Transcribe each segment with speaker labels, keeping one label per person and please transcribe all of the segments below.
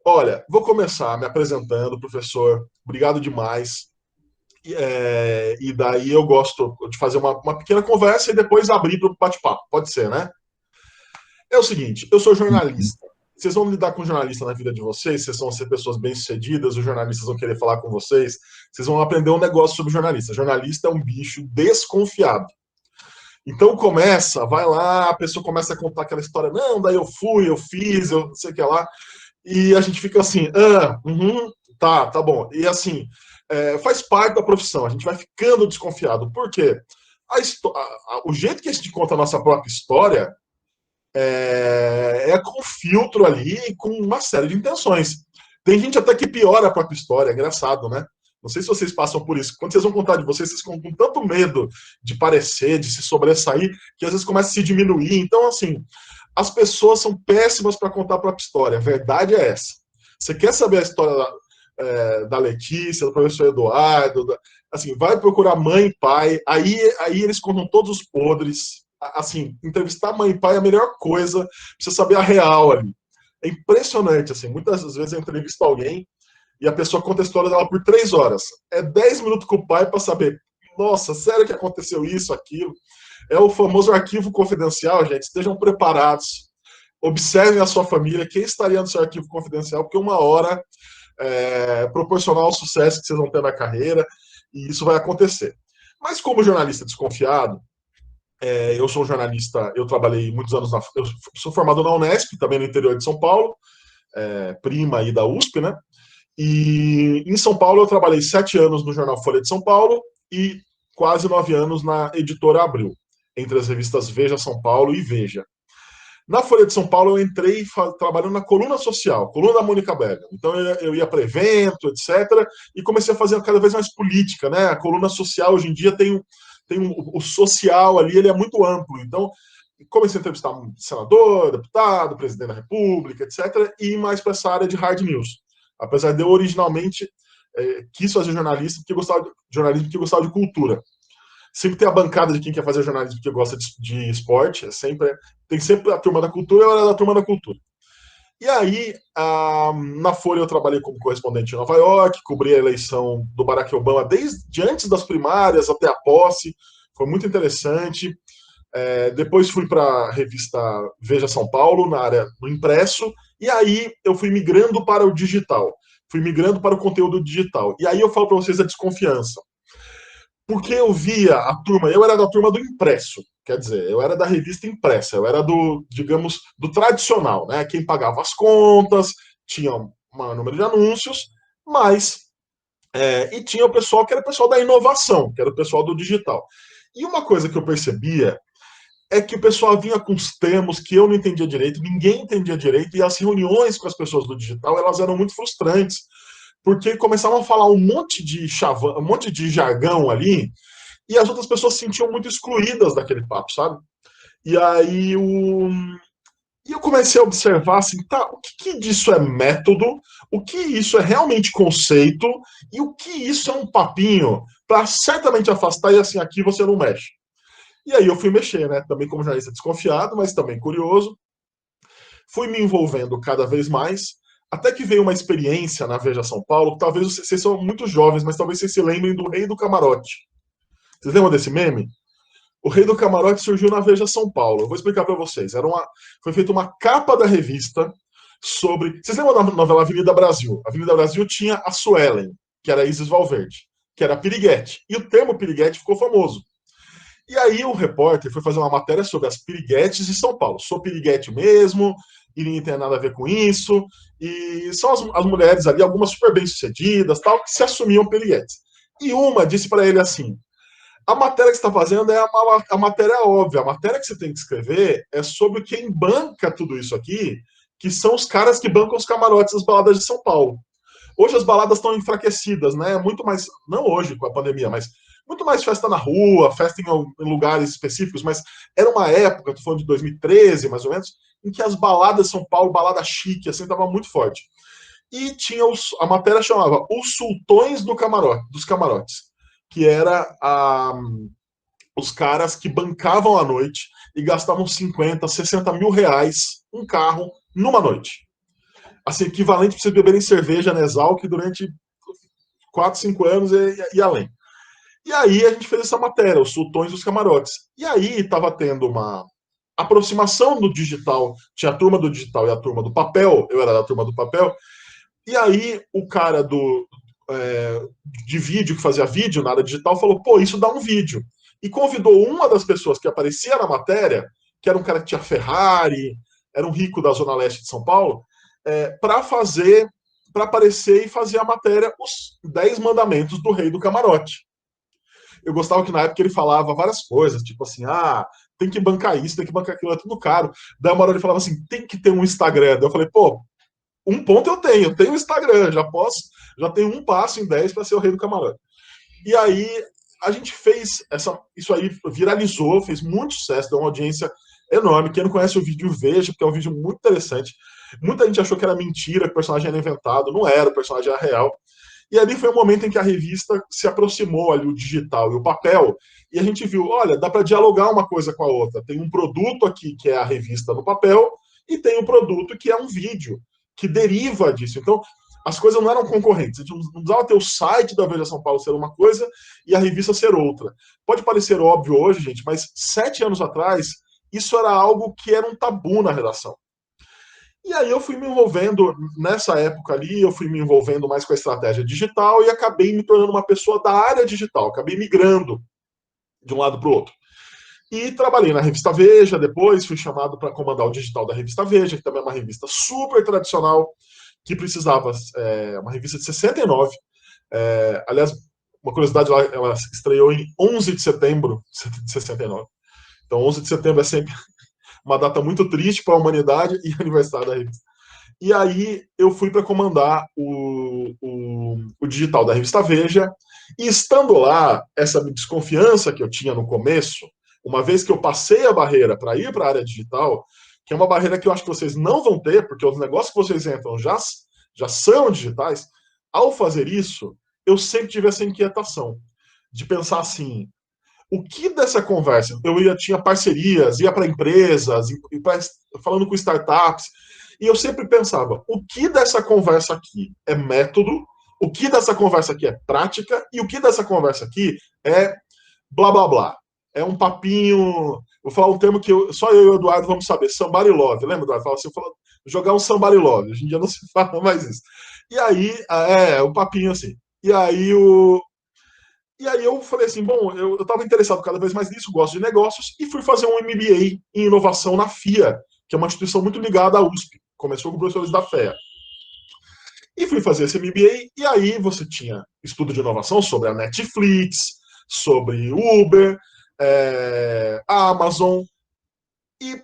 Speaker 1: Olha, vou começar me apresentando, professor. Obrigado demais. E daí eu gosto de fazer uma pequena conversa e depois abrir para o bate-papo. Pode ser, né? É o seguinte, eu sou
Speaker 2: Uhum.
Speaker 1: jornalista. Vocês vão lidar com jornalista na vida de vocês, vocês vão ser pessoas bem-sucedidas, os jornalistas vão querer falar com vocês, vocês vão aprender um negócio sobre jornalista. Jornalista é um bicho desconfiado. Então começa, vai lá, a pessoa começa a contar aquela história, não, daí eu fui, eu fiz, eu não sei o que lá. E a gente fica assim, tá bom. E assim, faz parte da profissão, a gente vai ficando desconfiado. Por quê? O jeito que a gente conta a nossa própria história é com filtro ali e com uma série de intenções. Tem gente até que piora a própria história, é engraçado, né? Não sei se vocês passam por isso. Quando vocês vão contar de vocês, vocês ficam com tanto medo de parecer, de se sobressair, que às vezes começa a se diminuir. Então, assim, as pessoas são péssimas para contar a própria história. A verdade é essa. Você quer saber a história da Letícia, do professor Eduardo, assim, vai procurar mãe e pai, aí eles contam todos os podres. Assim, entrevistar mãe e pai é a melhor coisa pra você saber a real ali. É impressionante, assim, muitas vezes eu entrevisto alguém e a pessoa conta a história dela por 3 horas. É 10 minutos com o pai para saber, nossa, sério que aconteceu isso, aquilo? É o famoso arquivo confidencial, gente. Estejam preparados. Observem a sua família, quem estaria no seu arquivo confidencial, porque uma hora proporcional ao sucesso que vocês vão ter na carreira, e isso vai acontecer. Mas como jornalista desconfiado, eu sou jornalista, eu trabalhei muitos anos eu sou formado na Unesp, também no interior de São Paulo, prima aí da USP, né? E em São Paulo eu trabalhei 7 anos no jornal Folha de São Paulo e quase 9 anos na editora Abril, entre as revistas Veja São Paulo e Veja. Na Folha de São Paulo eu entrei trabalhando na coluna social, coluna da Mônica Bergamo. Então eu ia para evento, etc. E comecei a fazer cada vez mais política, né? A coluna social hoje em dia o social ali, ele é muito amplo. Então comecei a entrevistar um senador, deputado, presidente da República, etc. E ir mais para essa área de hard news. Apesar de eu originalmente quis fazer jornalismo porque gostava de cultura. Sempre tem a bancada de quem quer fazer jornalismo porque gosta de esporte, tem sempre a turma da cultura e a hora da turma da cultura. E aí, na Folha eu trabalhei como correspondente em Nova York, cobri a eleição do Barack Obama desde antes das primárias até a posse, foi muito interessante. Depois fui para a revista Veja São Paulo, na área do impresso, e aí eu fui migrando para o digital, fui migrando para o conteúdo digital. E aí eu falo para vocês a desconfiança. Porque eu via a turma, eu era da turma do impresso, quer dizer, eu era da revista impressa, eu era do, digamos, do tradicional, né? Quem pagava as contas, tinha um maior número de anúncios, mas. E tinha o pessoal que era o pessoal da inovação, que era o pessoal do digital. E uma coisa que eu percebia é que o pessoal vinha com os termos que eu não entendia direito, ninguém entendia direito, e as reuniões com as pessoas do digital elas eram muito frustrantes, porque começavam a falar um monte de jargão ali, e as outras pessoas se sentiam muito excluídas daquele papo, sabe? E aí e eu comecei a observar assim, tá, o que disso é método, o que isso é realmente conceito, e o que isso é um papinho para certamente afastar e assim, aqui você não mexe. E aí eu fui mexer, né? Também como jornalista desconfiado, mas também curioso. Fui me envolvendo cada vez mais, até que veio uma experiência na Veja São Paulo. Talvez vocês são muito jovens, mas talvez vocês se lembrem do Rei do Camarote. Vocês lembram desse meme? O Rei do Camarote surgiu na Veja São Paulo. Eu vou explicar para vocês. Foi feita uma capa da revista sobre. Vocês lembram da novela Avenida Brasil? A Avenida Brasil tinha a Suelen, que era a Isis Valverde, que era piriguete. E o termo piriguete ficou famoso. E aí o repórter foi fazer uma matéria sobre as piriguetes de São Paulo. Sou piriguete mesmo, e ninguém tem nada a ver com isso. E são as mulheres ali, algumas super bem-sucedidas, tal, que se assumiam piriguetes. E uma disse para ele assim: a matéria que você está fazendo é a matéria óbvia. A matéria que você tem que escrever é sobre quem banca tudo isso aqui, que são os caras que bancam os camarotes das baladas de São Paulo. Hoje as baladas estão enfraquecidas, né? Muito mais, não hoje com a pandemia, mas muito mais festa na rua, festa em lugares específicos, mas era uma época, estou falando de 2013, mais ou menos, em que as baladas de São Paulo, balada chique, assim, estava muito forte. E tinha a matéria chamava Os Sultões dos Camarotes, que era os caras que bancavam a noite e gastavam 50, 60 mil reais um carro numa noite. assim, equivalente para vocês beberem cerveja na Exalc durante 4, 5 anos e além. E aí a gente fez essa matéria, os sultões dos camarotes. E aí estava tendo uma aproximação do digital, tinha a turma do digital e a turma do papel, eu era da turma do papel, e aí o cara de vídeo, que fazia vídeo na área digital, falou, pô, isso dá um vídeo. E convidou uma das pessoas que aparecia na matéria, que era um cara que tinha Ferrari, era um rico da Zona Leste de São Paulo, para fazer, para aparecer e fazer a matéria Os 10 Mandamentos do Rei do Camarote. Eu gostava que na época ele falava várias coisas, tipo assim, tem que bancar isso, tem que bancar aquilo, é tudo caro. Daí uma hora ele falava assim, tem que ter um Instagram. Daí eu falei, pô, um ponto eu tenho Instagram, já tenho um passo em 10 para ser o rei do camarote. E aí a gente fez isso aí viralizou, fez muito sucesso, deu uma audiência enorme. Quem não conhece o vídeo, veja, porque é um vídeo muito interessante. Muita gente achou que era mentira, que o personagem era inventado, não era, o personagem era real. E ali foi o momento em que a revista se aproximou ali, o digital e o papel, e a gente viu, olha, dá para dialogar uma coisa com a outra. Tem um produto aqui que é a revista no papel, e tem um produto que é um vídeo, que deriva disso. Então, as coisas não eram concorrentes. A gente não precisava ter o site da Veja São Paulo ser uma coisa e a revista ser outra. Pode parecer óbvio hoje, gente, mas 7 anos atrás, isso era algo que era um tabu na redação. E aí eu fui me envolvendo, nessa época ali, eu fui me envolvendo mais com a estratégia digital e acabei me tornando uma pessoa da área digital, acabei migrando de um lado para o outro. E trabalhei na revista Veja, depois fui chamado para comandar o digital da revista Veja, que também é uma revista super tradicional, que precisava, uma revista de 69. Aliás, uma curiosidade, ela estreou em 11 de setembro de 69. Então, 11 de setembro é sempre uma data muito triste para a humanidade e aniversário da revista. E aí eu fui para comandar o digital da revista Veja, e estando lá, essa desconfiança que eu tinha no começo, uma vez que eu passei a barreira para ir para a área digital, que é uma barreira que eu acho que vocês não vão ter, porque os negócios que vocês entram já são digitais, ao fazer isso, eu sempre tive essa inquietação de pensar assim, o que dessa conversa? Tinha parcerias, ia para empresas, falando com startups, e eu sempre pensava, o que dessa conversa aqui é método, o que dessa conversa aqui é prática, e o que dessa conversa aqui é blá blá blá. É um papinho. Vou falar um termo que só eu e o Eduardo vamos saber, somebody love. Lembra, Eduardo? Fala assim, jogar um somebody love. Hoje em dia não se fala mais isso. E aí, um papinho assim. E aí eu falei assim, bom, eu estava interessado cada vez mais nisso, gosto de negócios, e fui fazer um MBA em inovação na FIA, que é uma instituição muito ligada à USP. Começou com professores da FEA. E fui fazer esse MBA, e aí você tinha estudo de inovação sobre a Netflix, sobre Uber, a Amazon, e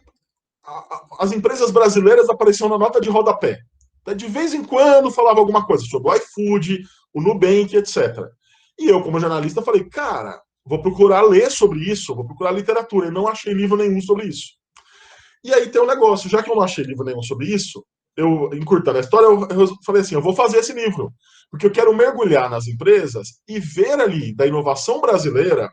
Speaker 1: as empresas brasileiras apareciam na nota de rodapé. De vez em quando falava alguma coisa sobre o iFood, o Nubank, etc. E eu, como jornalista, falei, cara, vou procurar ler sobre isso, vou procurar literatura, e não achei livro nenhum sobre isso. E aí tem um negócio, já que eu não achei livro nenhum sobre isso, encurtando a história, eu falei assim, eu vou fazer esse livro, porque eu quero mergulhar nas empresas e ver ali, da inovação brasileira,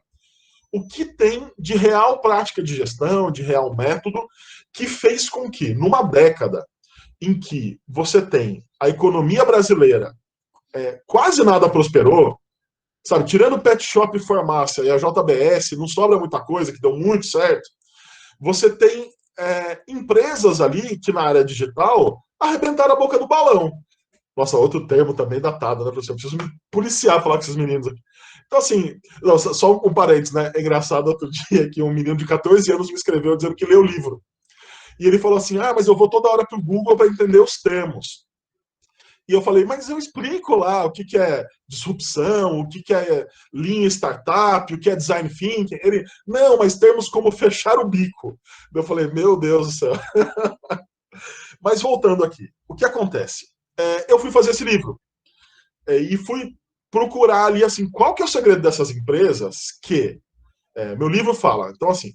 Speaker 1: o que tem de real prática de gestão, de real método, que fez com que, numa década em que você tem a economia brasileira, quase nada prosperou, sabe, tirando Pet Shop e Farmácia e a JBS, não sobra muita coisa, que deu muito certo, você tem empresas ali que na área digital arrebentaram a boca do balão. Nossa, outro termo também datado, né, professor? Eu preciso me policiar falar com esses meninos aqui. Então, assim, só um parênteses, né? É engraçado, outro dia que um menino de 14 anos me escreveu dizendo que leu o livro. E ele falou assim, mas eu vou toda hora para o Google para entender os termos. E eu falei, mas eu explico lá o que é disrupção, o que é Lean Startup, o que é Design Thinking. Ele, não, mas termos como fechar o bico. Eu falei, meu Deus do céu. Mas voltando aqui, o que acontece? Eu fui fazer esse livro e fui procurar ali, assim, qual que é o segredo dessas empresas que... meu livro fala, então, assim,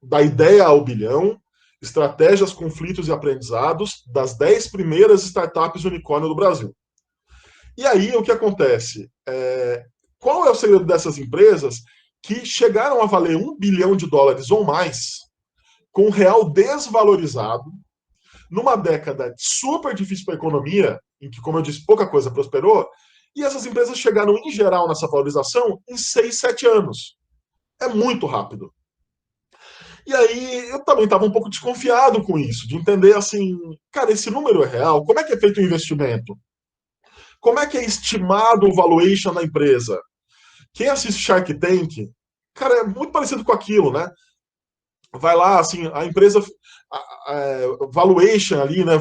Speaker 1: da ideia ao bilhão, estratégias, conflitos e aprendizados das 10 primeiras startups unicórnio do Brasil. E aí, o que acontece? Qual é o segredo dessas empresas que chegaram a valer $1 bilhão ou mais, com o real desvalorizado, numa década super difícil para a economia, em que, como eu disse, pouca coisa prosperou, e essas empresas chegaram, em geral, nessa valorização em 6, 7 anos. É muito rápido. E aí eu também estava um pouco desconfiado com isso, de entender assim, cara, esse número é real? Como é que é feito o investimento? Como é que é estimado o valuation da empresa? Quem assiste Shark Tank, cara, é muito parecido com aquilo, né? Vai lá, assim, a empresa, valuation ali, né? O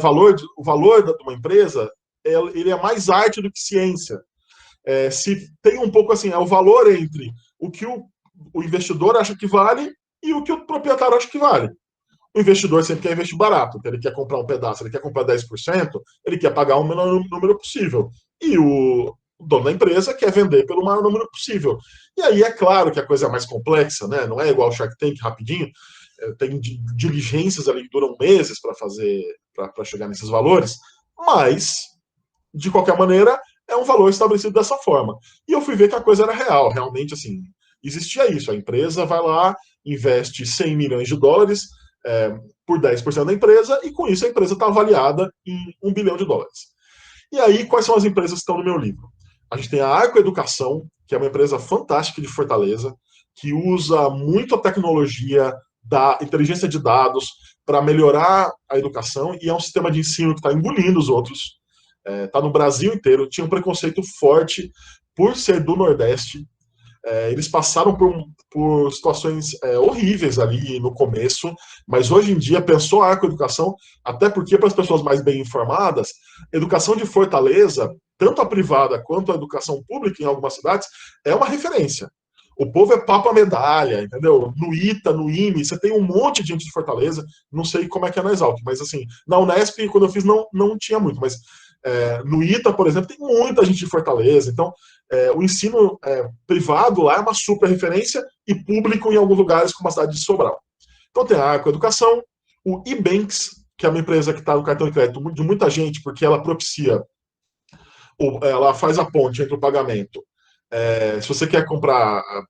Speaker 1: valor de uma empresa, ele é mais arte do que ciência. Se tem um pouco assim, é o valor entre o que o investidor acha que vale e o que o proprietário acha que vale. O investidor sempre quer investir barato, então ele quer comprar um pedaço, ele quer comprar 10%, ele quer pagar o menor número possível. E o dono da empresa quer vender pelo maior número possível. E aí é claro que a coisa é mais complexa, né? Não é igual o Shark Tank rapidinho. Tem diligências ali que duram meses para fazer, para chegar nesses valores, mas, de qualquer maneira, é um valor estabelecido dessa forma. E eu fui ver que a coisa era real, realmente, assim, existia isso. A empresa vai lá, investe 100 milhões de dólares por 10% da empresa, e com isso a empresa está avaliada em 1 bilhão de dólares. E aí, quais são as empresas que estão no meu livro? A gente tem a Arco Educação, que é uma empresa fantástica de Fortaleza, que usa muito a tecnologia da inteligência de dados para melhorar a educação, e é um sistema de ensino que está engolindo os outros. Está no Brasil inteiro. Tinha um preconceito forte por ser do Nordeste. Eles passaram por situações horríveis ali no começo, mas hoje em dia pensou a Arco-Educação, até porque para as pessoas mais bem informadas, educação de Fortaleza, tanto a privada quanto a educação pública em algumas cidades, é uma referência. O povo é papo a medalha, entendeu? No ITA, no IME, você tem um monte de gente de Fortaleza, não sei como é que é na Exalc, mas assim, na Unesp, quando eu fiz, não tinha muito, mas no ITA, por exemplo, tem muita gente de Fortaleza, então o ensino privado lá é uma super referência e público em alguns lugares, como a cidade de Sobral. Então tem a Arco Educação, o eBanks, que é uma empresa que está no cartão de crédito de muita gente, porque ela propicia, ela faz a ponte entre o pagamento. Se você quer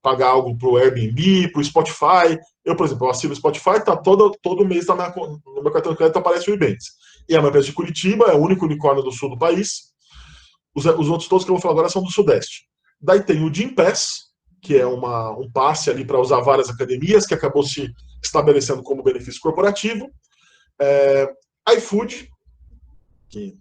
Speaker 1: pagar algo para o Airbnb, para o Spotify, eu, por exemplo, eu assino o Spotify, tá todo mês no meu cartão de crédito aparece o eBanks. E é uma empresa de Curitiba, é o único unicórnio do sul do país. Os outros todos que eu vou falar agora são do Sudeste. Daí tem o Gympass, que é um passe ali para usar várias academias, que acabou se estabelecendo como benefício corporativo. iFood, que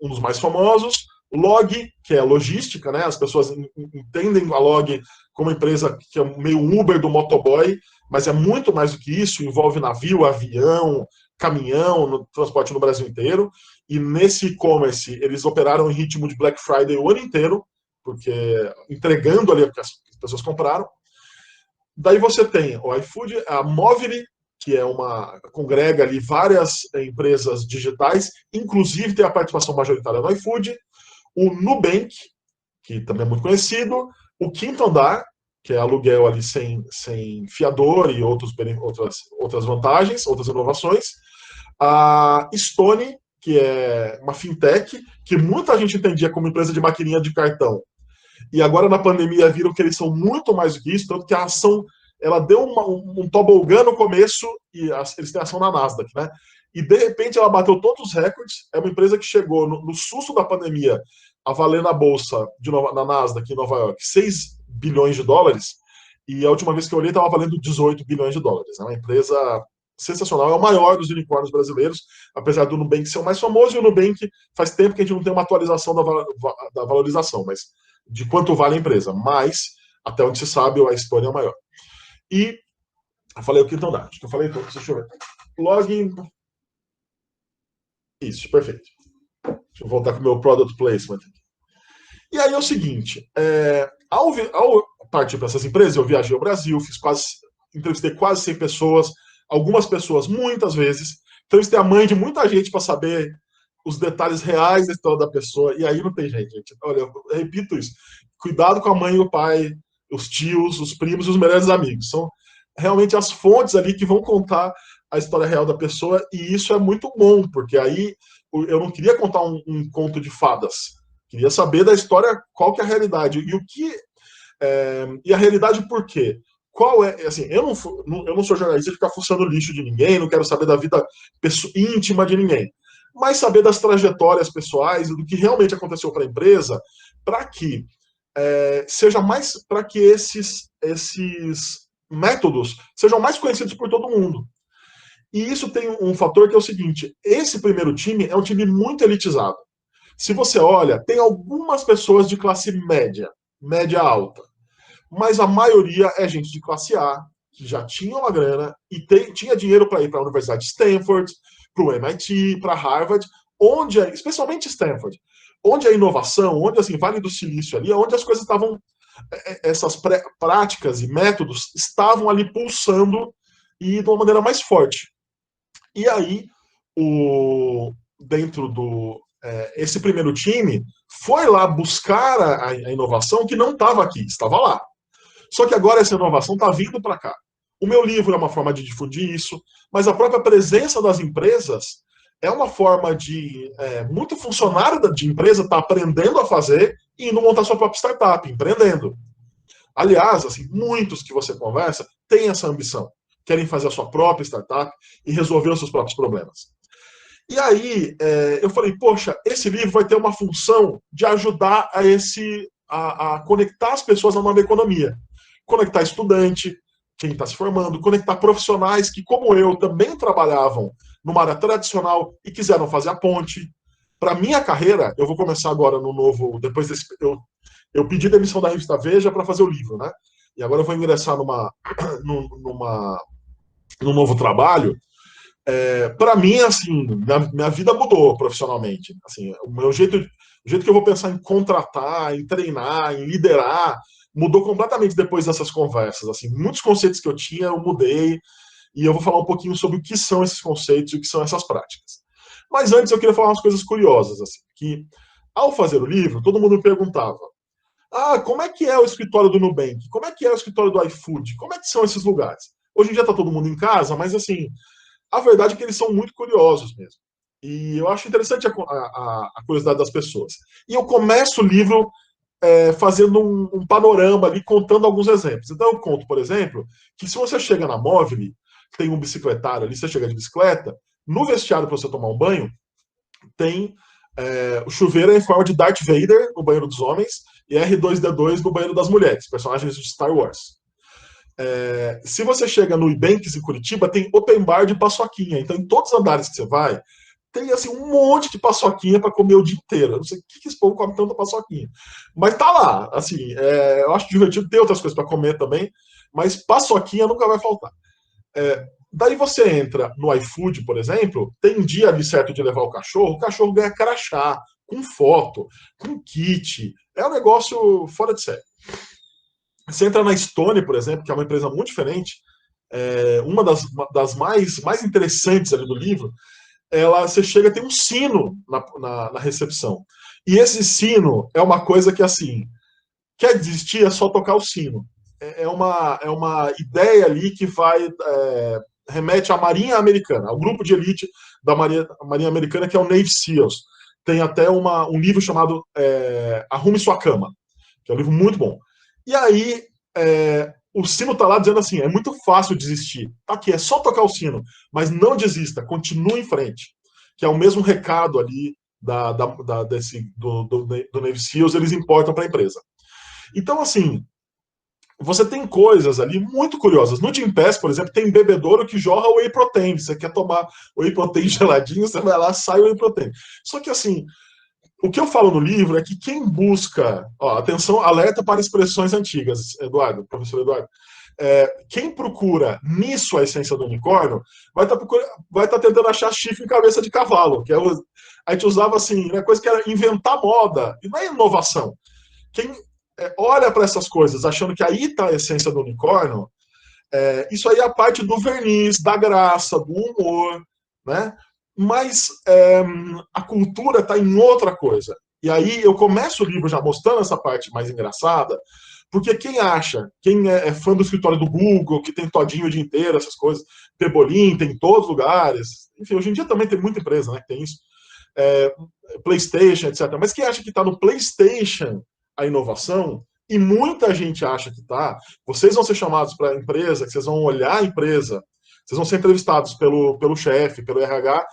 Speaker 1: um dos mais famosos. Log, que é logística, né? As pessoas entendem a Log como empresa que é meio Uber do motoboy, mas é muito mais do que isso, envolve navio, avião, caminhão, no transporte no Brasil inteiro. E nesse e-commerce, eles operaram em ritmo de Black Friday o ano inteiro, porque entregando ali o que as pessoas compraram. Daí você tem o iFood, a Movile, que congrega ali várias empresas digitais, inclusive tem a participação majoritária no iFood, o Nubank, que também é muito conhecido, o Quinto Andar, que é aluguel ali sem fiador e outras vantagens, outras inovações, a Stone, que é uma fintech, que muita gente entendia como empresa de maquininha de cartão, e agora na pandemia viram que eles são muito mais do que isso, tanto que a ação, ela deu um tobogã no começo, e eles têm ação na Nasdaq, né? E de repente ela bateu todos os recordes, é uma empresa que chegou no susto da pandemia a valer na bolsa na Nasdaq em Nova York 6 bilhões de dólares, e a última vez que eu olhei estava valendo 18 bilhões de dólares. É uma empresa sensacional, é o maior dos unicórnios brasileiros, apesar do Nubank ser o mais famoso, e o Nubank faz tempo que a gente não tem uma atualização da valorização, mas de quanto vale a empresa. Mas, até onde se sabe, a Estônia é o maior. E eu falei o que então dá, acho que eu falei tudo, deixa eu ver. Login. Isso, perfeito. Deixa eu voltar com o meu product placement. E aí é o seguinte, ao partir para essas empresas, eu viajei ao Brasil, entrevistei quase 100 pessoas, algumas pessoas muitas vezes, entrevistei a mãe de muita gente para saber os detalhes reais da história da pessoa, e aí não tem gente. Olha, eu repito isso, cuidado com a mãe e o pai, os tios, os primos e os melhores amigos. São realmente as fontes ali que vão contar a história real da pessoa, e isso é muito bom, porque aí eu não queria contar um conto de fadas. Queria saber da história qual que é a realidade. E a realidade por quê? qual é, assim, eu não sou jornalista de ficar fuçando o lixo de ninguém, não quero saber da vida íntima de ninguém, mas saber das trajetórias pessoais e do que realmente aconteceu para a empresa, para que seja mais, para que esses métodos sejam mais conhecidos por todo mundo. E isso tem um fator que é o seguinte: esse primeiro time é um time muito elitizado. Se você olha, tem algumas pessoas de classe média, média alta, mas a maioria é gente de classe A, que já tinha uma grana e tinha dinheiro para ir para a Universidade de Stanford, para o MIT, para Harvard, onde, especialmente Stanford, onde a inovação, onde assim, Vale do Silício ali, onde as coisas estavam, essas práticas e métodos estavam ali pulsando e de uma maneira mais forte. E aí, dentro do esse primeiro time foi lá buscar a inovação que não estava aqui, estava lá. Só que agora essa inovação está vindo para cá. O meu livro é uma forma de difundir isso, mas a própria presença das empresas é uma forma de muito funcionário de empresa está aprendendo a fazer e indo montar sua própria startup, empreendendo. Aliás, assim, muitos que você conversa têm essa ambição, querem fazer a sua própria startup e resolver os seus próprios problemas. E aí eu falei, poxa, esse livro vai ter uma função de ajudar a conectar as pessoas na nova economia. Conectar estudante, quem está se formando, conectar profissionais que, como eu, também trabalhavam numa área tradicional e quiseram fazer a ponte. Para minha carreira, eu vou começar agora no novo, depois desse, eu pedi demissão da revista Veja para fazer o livro, né? E agora eu vou ingressar num novo trabalho. Para mim, assim, minha vida mudou profissionalmente. Assim, o jeito que eu vou pensar em contratar, em treinar, em liderar, mudou completamente depois dessas conversas. Assim, muitos conceitos que eu tinha, eu mudei, e eu vou falar um pouquinho sobre o que são esses conceitos e o que são essas práticas. Mas antes eu queria falar umas coisas curiosas, assim, que ao fazer o livro, todo mundo me perguntava: como é que é o escritório do Nubank? Como é que é o escritório do iFood? Como é que são esses lugares? Hoje em dia está todo mundo em casa, mas assim, a verdade é que eles são muito curiosos mesmo. E eu acho interessante a curiosidade das pessoas. E eu começo o livro fazendo um panorama ali, contando alguns exemplos. Então eu conto, por exemplo, que se você chega na Móvel, tem um bicicletário ali, você chega de bicicleta, no vestiário para você tomar um banho, tem o chuveiro em forma de Darth Vader no banheiro dos homens e R2D2 no banheiro das mulheres, personagens de Star Wars. Se você chega no Ibanks em Curitiba, tem open bar de paçoquinha. Então, em todos os andares que você vai, tem assim um monte de paçoquinha para comer o dia inteiro. Eu não sei o que esse povo come tanta paçoquinha. Mas tá lá. Assim, eu acho divertido ter outras coisas para comer também, mas paçoquinha nunca vai faltar. Daí você entra no iFood, por exemplo, tem dia ali certo de levar o cachorro ganha crachá, com foto, com kit. É um negócio fora de série. Você entra na Stone, por exemplo, que é uma empresa muito diferente, uma das mais interessantes ali do livro, você chega, tem um sino na recepção. E esse sino é uma coisa que, assim, quer desistir, é só tocar o sino. É uma ideia ali que remete à Marinha Americana, ao grupo de elite da Marinha Americana, que é o Navy SEALs. Tem até um livro chamado Arrume Sua Cama, que é um livro muito bom. E aí, o sino está lá dizendo assim, é muito fácil desistir. Tá aqui, é só tocar o sino, mas não desista, continue em frente. Que é o mesmo recado ali do Navy SEALs, eles importam para a empresa. Então, assim, você tem coisas ali muito curiosas. No Gym Pass, por exemplo, tem bebedouro que jorra whey protein. Você quer tomar whey protein geladinho, você vai lá, sai o whey protein. Só que, assim, o que eu falo no livro é que quem busca... atenção, alerta para expressões antigas, Eduardo, professor Eduardo. Quem procura nisso a essência do unicórnio vai estar tentando achar chifre em cabeça de cavalo, que a gente usava assim, né, coisa que era inventar moda, e não é inovação. Quem olha para essas coisas achando que aí está a essência do unicórnio, isso aí é a parte do verniz, da graça, do humor, né? Mas a cultura está em outra coisa. E aí eu começo o livro já mostrando essa parte mais engraçada, porque quem é fã do escritório do Google, que tem todinho o dia inteiro, essas coisas, Pebolim, tem em todos os lugares, enfim, hoje em dia também tem muita empresa, né, que tem isso, PlayStation, etc. Mas quem acha que está no PlayStation a inovação, E muita gente acha que tá. Vocês vão ser chamados para a empresa, que vocês vão olhar a empresa, vocês vão ser entrevistados pelo chefe, pelo RH,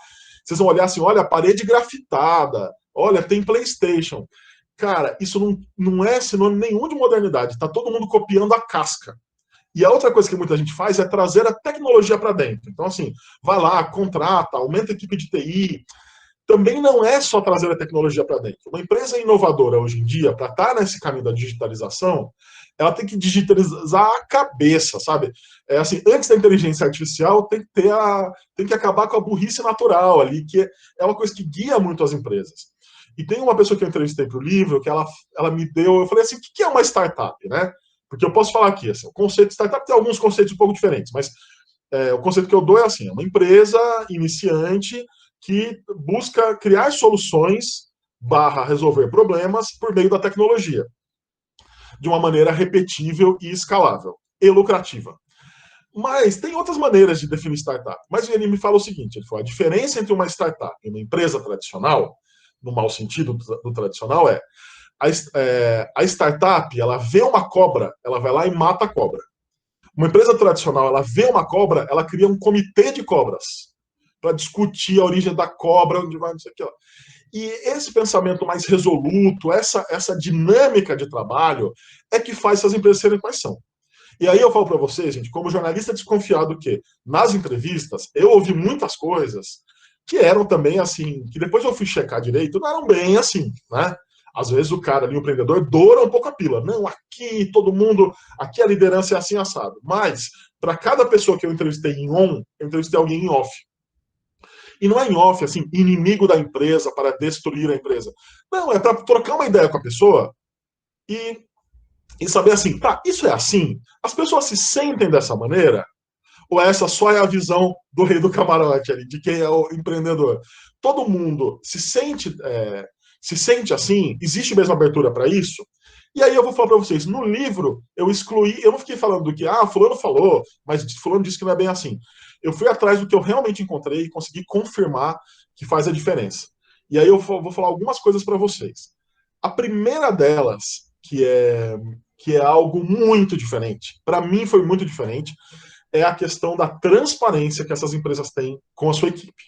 Speaker 1: vocês vão olhar assim, olha, a parede grafitada, olha, tem PlayStation. Cara, isso não é sinônimo nenhum de modernidade. Tá todo mundo copiando a casca. E a outra coisa que muita gente faz é trazer a tecnologia para dentro. Então, assim, vai lá, contrata, aumenta a equipe de TI. Também não é só trazer a tecnologia para dentro. Uma empresa inovadora hoje em dia, para estar nesse caminho da digitalização, ela tem que digitalizar a cabeça, sabe? É assim, antes da inteligência artificial, tem que acabar com a burrice natural ali, que é uma coisa que guia muito as empresas. E tem uma pessoa que eu entrevistei para o livro, que ela me deu, eu falei assim, o que é uma startup, né? Porque eu posso falar aqui, assim, o conceito de startup tem alguns conceitos um pouco diferentes, mas o conceito que eu dou é assim, é uma empresa iniciante que busca criar soluções barra resolver problemas por meio da tecnologia, de uma maneira repetível e escalável, e lucrativa. Mas tem outras maneiras de definir startup. Mas ele me fala o seguinte, ele falou, a diferença entre uma startup e uma empresa tradicional, no mau sentido do tradicional, a startup, ela vê uma cobra, ela vai lá e mata a cobra. Uma empresa tradicional, ela vê uma cobra, ela cria um comitê de cobras para discutir a origem da cobra, onde vai, não sei o que. E esse pensamento mais resoluto, essa dinâmica de trabalho, é que faz essas empresas serem quais são. E aí eu falo para vocês, gente, como jornalista desconfiado que nas entrevistas eu ouvi muitas coisas que eram também assim, que depois eu fui checar direito, não eram bem assim, né? Às vezes o cara ali, o empreendedor, doura um pouco a pila. Não, aqui todo mundo, aqui a liderança é assim assado. Mas, para cada pessoa que eu entrevistei em on, eu entrevistei alguém em off. E não é em off, assim, inimigo da empresa para destruir a empresa. Não, é para trocar uma ideia com a pessoa e, e saber assim, tá, isso é assim? As pessoas se sentem dessa maneira? Ou essa só é a visão do rei do camarote ali, de quem é o empreendedor? Todo mundo se sente assim? Existe mesmo abertura para isso? E aí eu vou falar para vocês, no livro eu excluí, eu não fiquei falando do que, fulano falou, mas fulano disse que não é bem assim. Eu fui atrás do que eu realmente encontrei e consegui confirmar que faz a diferença. E aí eu vou falar algumas coisas para vocês. A primeira delas, que é algo muito diferente, para mim foi muito diferente, é a questão da transparência que essas empresas têm com a sua equipe.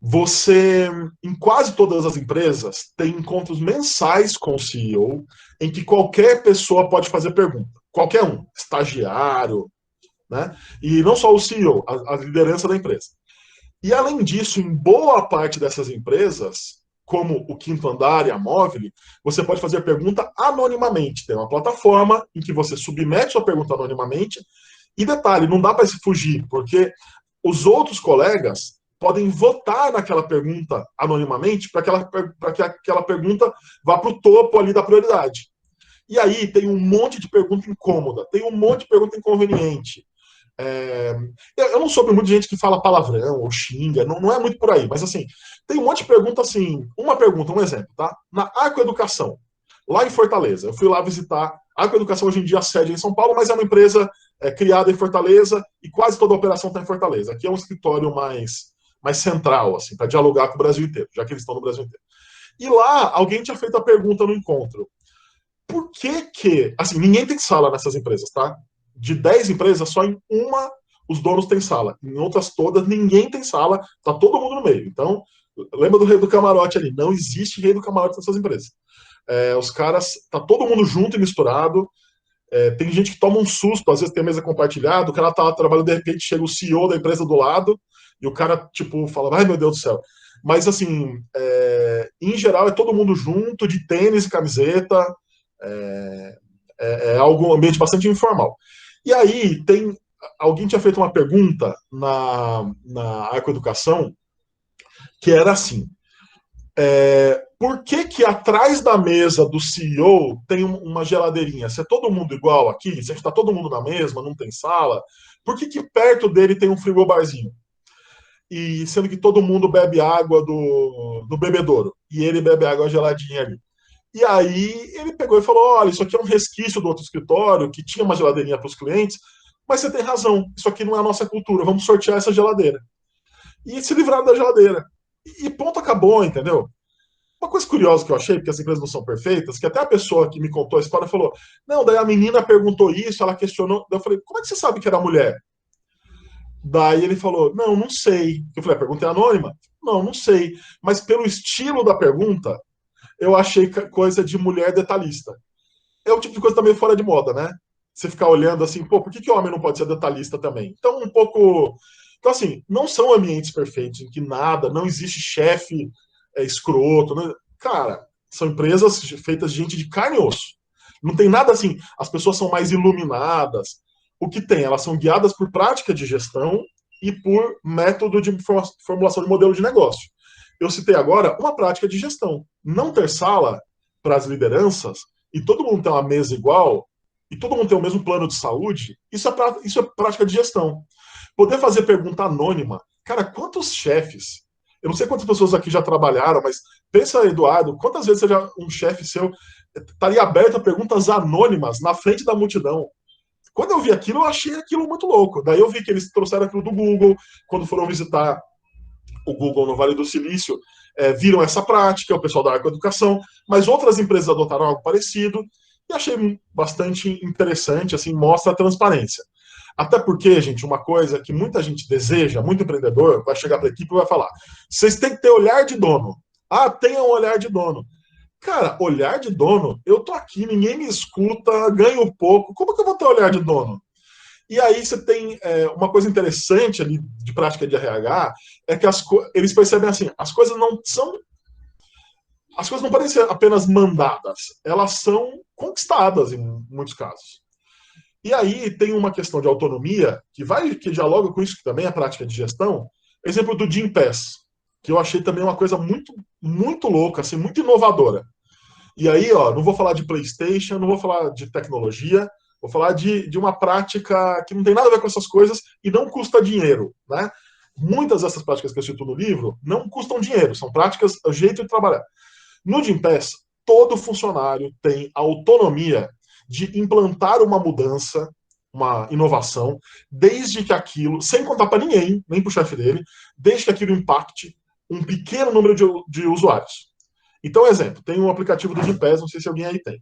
Speaker 1: Você, em quase todas as empresas, tem encontros mensais com o CEO, em que qualquer pessoa pode fazer pergunta. Qualquer um, estagiário, né? E não só o CEO, a liderança da empresa. E além disso, em boa parte dessas empresas, como o Quinto Andar e a Móvel, você pode fazer pergunta anonimamente. Tem uma plataforma em que você submete sua pergunta anonimamente. E detalhe, não dá para se fugir, porque os outros colegas podem votar naquela pergunta anonimamente para que aquela pergunta vá para o topo ali da prioridade. E aí tem um monte de pergunta incômoda, tem um monte de pergunta inconveniente. Eu não soube muito de gente que fala palavrão ou xinga, não é muito por aí, mas assim, tem um monte de pergunta assim, uma pergunta, um exemplo, tá? Na Arcoeducação, lá em Fortaleza, eu fui lá visitar, a Arcoeducação hoje em dia sede em São Paulo, mas é uma empresa criada em Fortaleza e quase toda a operação está em Fortaleza. Aqui é um escritório mais central, assim, para dialogar com o Brasil inteiro, já que eles estão no Brasil inteiro. E lá, alguém tinha feito a pergunta no encontro, por que, assim, ninguém tem sala nessas empresas, tá? De 10 empresas, só em uma os donos têm sala. Em outras todas, ninguém tem sala, tá todo mundo no meio. Então, lembra do rei do camarote ali, não existe rei do camarote nessas empresas. Os caras, tá todo mundo junto e misturado. Tem gente que toma um susto, às vezes tem mesa compartilhada, o cara tá trabalhando, de repente chega o CEO da empresa do lado, e o cara, tipo, fala, ai meu Deus do céu. Mas, assim, em geral, é todo mundo junto, de tênis e camiseta, algo, um ambiente bastante informal. E aí, alguém tinha feito uma pergunta na Arcoeducação, que era assim, por que atrás da mesa do CEO tem uma geladeirinha? Se é todo mundo igual aqui, se a gente está todo mundo na mesma, não tem sala, por que perto dele tem um frigobarzinho? E sendo que todo mundo bebe água do bebedouro, e ele bebe água geladinha ali. E aí ele pegou e falou, olha, isso aqui é um resquício do outro escritório, que tinha uma geladeirinha para os clientes, mas você tem razão, isso aqui não é a nossa cultura, vamos sortear essa geladeira. E se livraram da geladeira. E ponto, acabou, entendeu? Uma coisa curiosa que eu achei, porque as empresas não são perfeitas, que até a pessoa que me contou a história falou: não, daí a menina perguntou isso, ela questionou. Daí eu falei: como é que você sabe que era mulher? Daí ele falou: não, não sei. Eu falei: a pergunta é anônima? Não, não sei. Mas pelo estilo da pergunta, eu achei coisa de mulher detalhista. É o tipo de coisa que tá meio fora de moda, né? Você ficar olhando assim, pô, por que, que homem não pode ser detalhista também? Então, um pouco. Então, assim, não são ambientes perfeitos em que nada, não existe chefe escroto. Né? Cara, são empresas feitas de gente de carne e osso. Não tem nada assim, as pessoas são mais iluminadas. O que tem? Elas são guiadas por prática de gestão e por método de formulação de modelo de negócio. Eu citei agora uma prática de gestão. Não ter sala para as lideranças e todo mundo tem uma mesa igual e todo mundo tem o mesmo plano de saúde, isso é prática de gestão. Poder fazer pergunta anônima. Cara, quantos chefes? Eu não sei quantas pessoas aqui já trabalharam, mas pensa, Eduardo, quantas vezes um chefe seu estaria aberto a perguntas anônimas na frente da multidão? Quando eu vi aquilo, eu achei aquilo muito louco. Daí eu vi que eles trouxeram aquilo do Google, quando foram visitar o Google no Vale do Silício, viram essa prática, o pessoal da Arcoeducação, mas outras empresas adotaram algo parecido e achei bastante interessante, assim, mostra a transparência. Até porque, gente, uma coisa que muita gente deseja, muito empreendedor, vai chegar para a equipe e vai falar: vocês têm que ter olhar de dono. Ah, tenha um olhar de dono. Cara, olhar de dono, eu tô aqui, ninguém me escuta, ganho pouco, como que eu vou ter olhar de dono? E aí você tem uma coisa interessante ali de prática de RH, é que eles percebem assim, as coisas não podem ser apenas mandadas, elas são conquistadas em muitos casos. E aí tem uma questão de autonomia que dialoga com isso que também é prática de gestão. Exemplo do Jim Pass, que eu achei também uma coisa muito louca, assim, muito inovadora. E aí, ó, não vou falar de PlayStation, não vou falar de tecnologia, vou falar de uma prática que não tem nada a ver com essas coisas e não custa dinheiro, né? Muitas dessas práticas que eu cito no livro não custam dinheiro, são práticas, é o jeito de trabalhar. No Gympass, todo funcionário tem autonomia de implantar uma mudança, uma inovação, desde que aquilo, sem contar para ninguém, nem para o chefe dele, desde que aquilo impacte um pequeno número de usuários. Então, exemplo, tem um aplicativo do Gympass, não sei se alguém aí tem.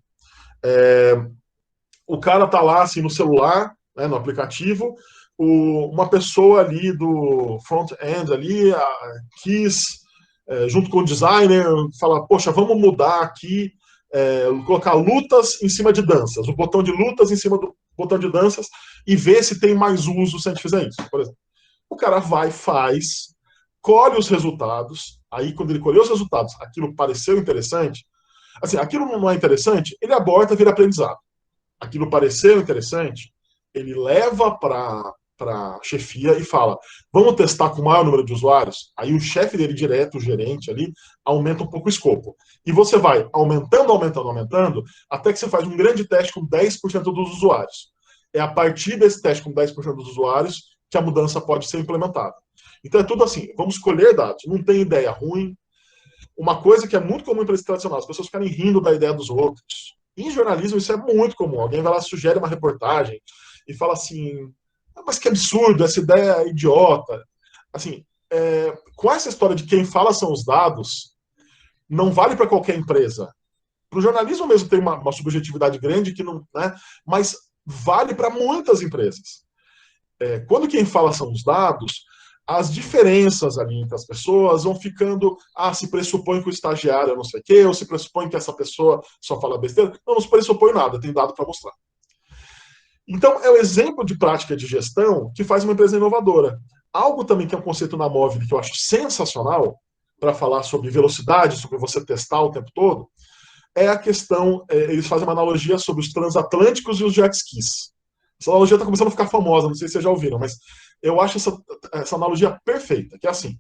Speaker 1: O cara tá lá assim no celular, né, no aplicativo, uma pessoa ali do front-end ali quis, junto com o designer, falar, poxa, vamos mudar aqui, colocar lutas em cima de danças, o botão de lutas em cima do botão de danças e ver se tem mais uso se a gente fizer isso, por exemplo. O cara vai, faz, colhe os resultados, aí quando ele colheu os resultados, aquilo pareceu interessante, assim, aquilo não é interessante, ele aborta, vira aprendizado. Aquilo pareceu interessante, ele leva para a chefia e fala: vamos testar com o maior número de usuários? Aí o chefe dele direto, o gerente ali, aumenta um pouco o escopo. E você vai aumentando, até que você faz um grande teste com 10% dos usuários. É a partir desse teste com 10% dos usuários que a mudança pode ser implementada. Então é tudo assim, vamos escolher dados, não tem ideia ruim. Uma coisa que é muito comum em empresa tradicional, as pessoas ficarem rindo da ideia dos outros. Em jornalismo, isso é muito comum. Alguém vai lá, sugere uma reportagem e fala assim: mas que absurdo, essa ideia é idiota. Assim, com essa história de quem fala são os dados, não vale para qualquer empresa. Para o jornalismo mesmo tem uma subjetividade grande que não, né? Mas vale para muitas empresas. Quando quem fala são os dados, as diferenças ali entre as pessoas vão ficando. Ah, se pressupõe que o estagiário é não sei o quê, ou se pressupõe que essa pessoa só fala besteira. Não, não se pressupõe nada, tem dado para mostrar. Então, é o exemplo de prática de gestão que faz uma empresa inovadora. Algo também que é um conceito na Móvel que eu acho sensacional para falar sobre velocidade, sobre você testar o tempo todo, é a questão, eles fazem uma analogia sobre os transatlânticos e os jet skis. Essa analogia está começando a ficar famosa, não sei se vocês já ouviram, mas eu acho essa analogia perfeita, que é assim,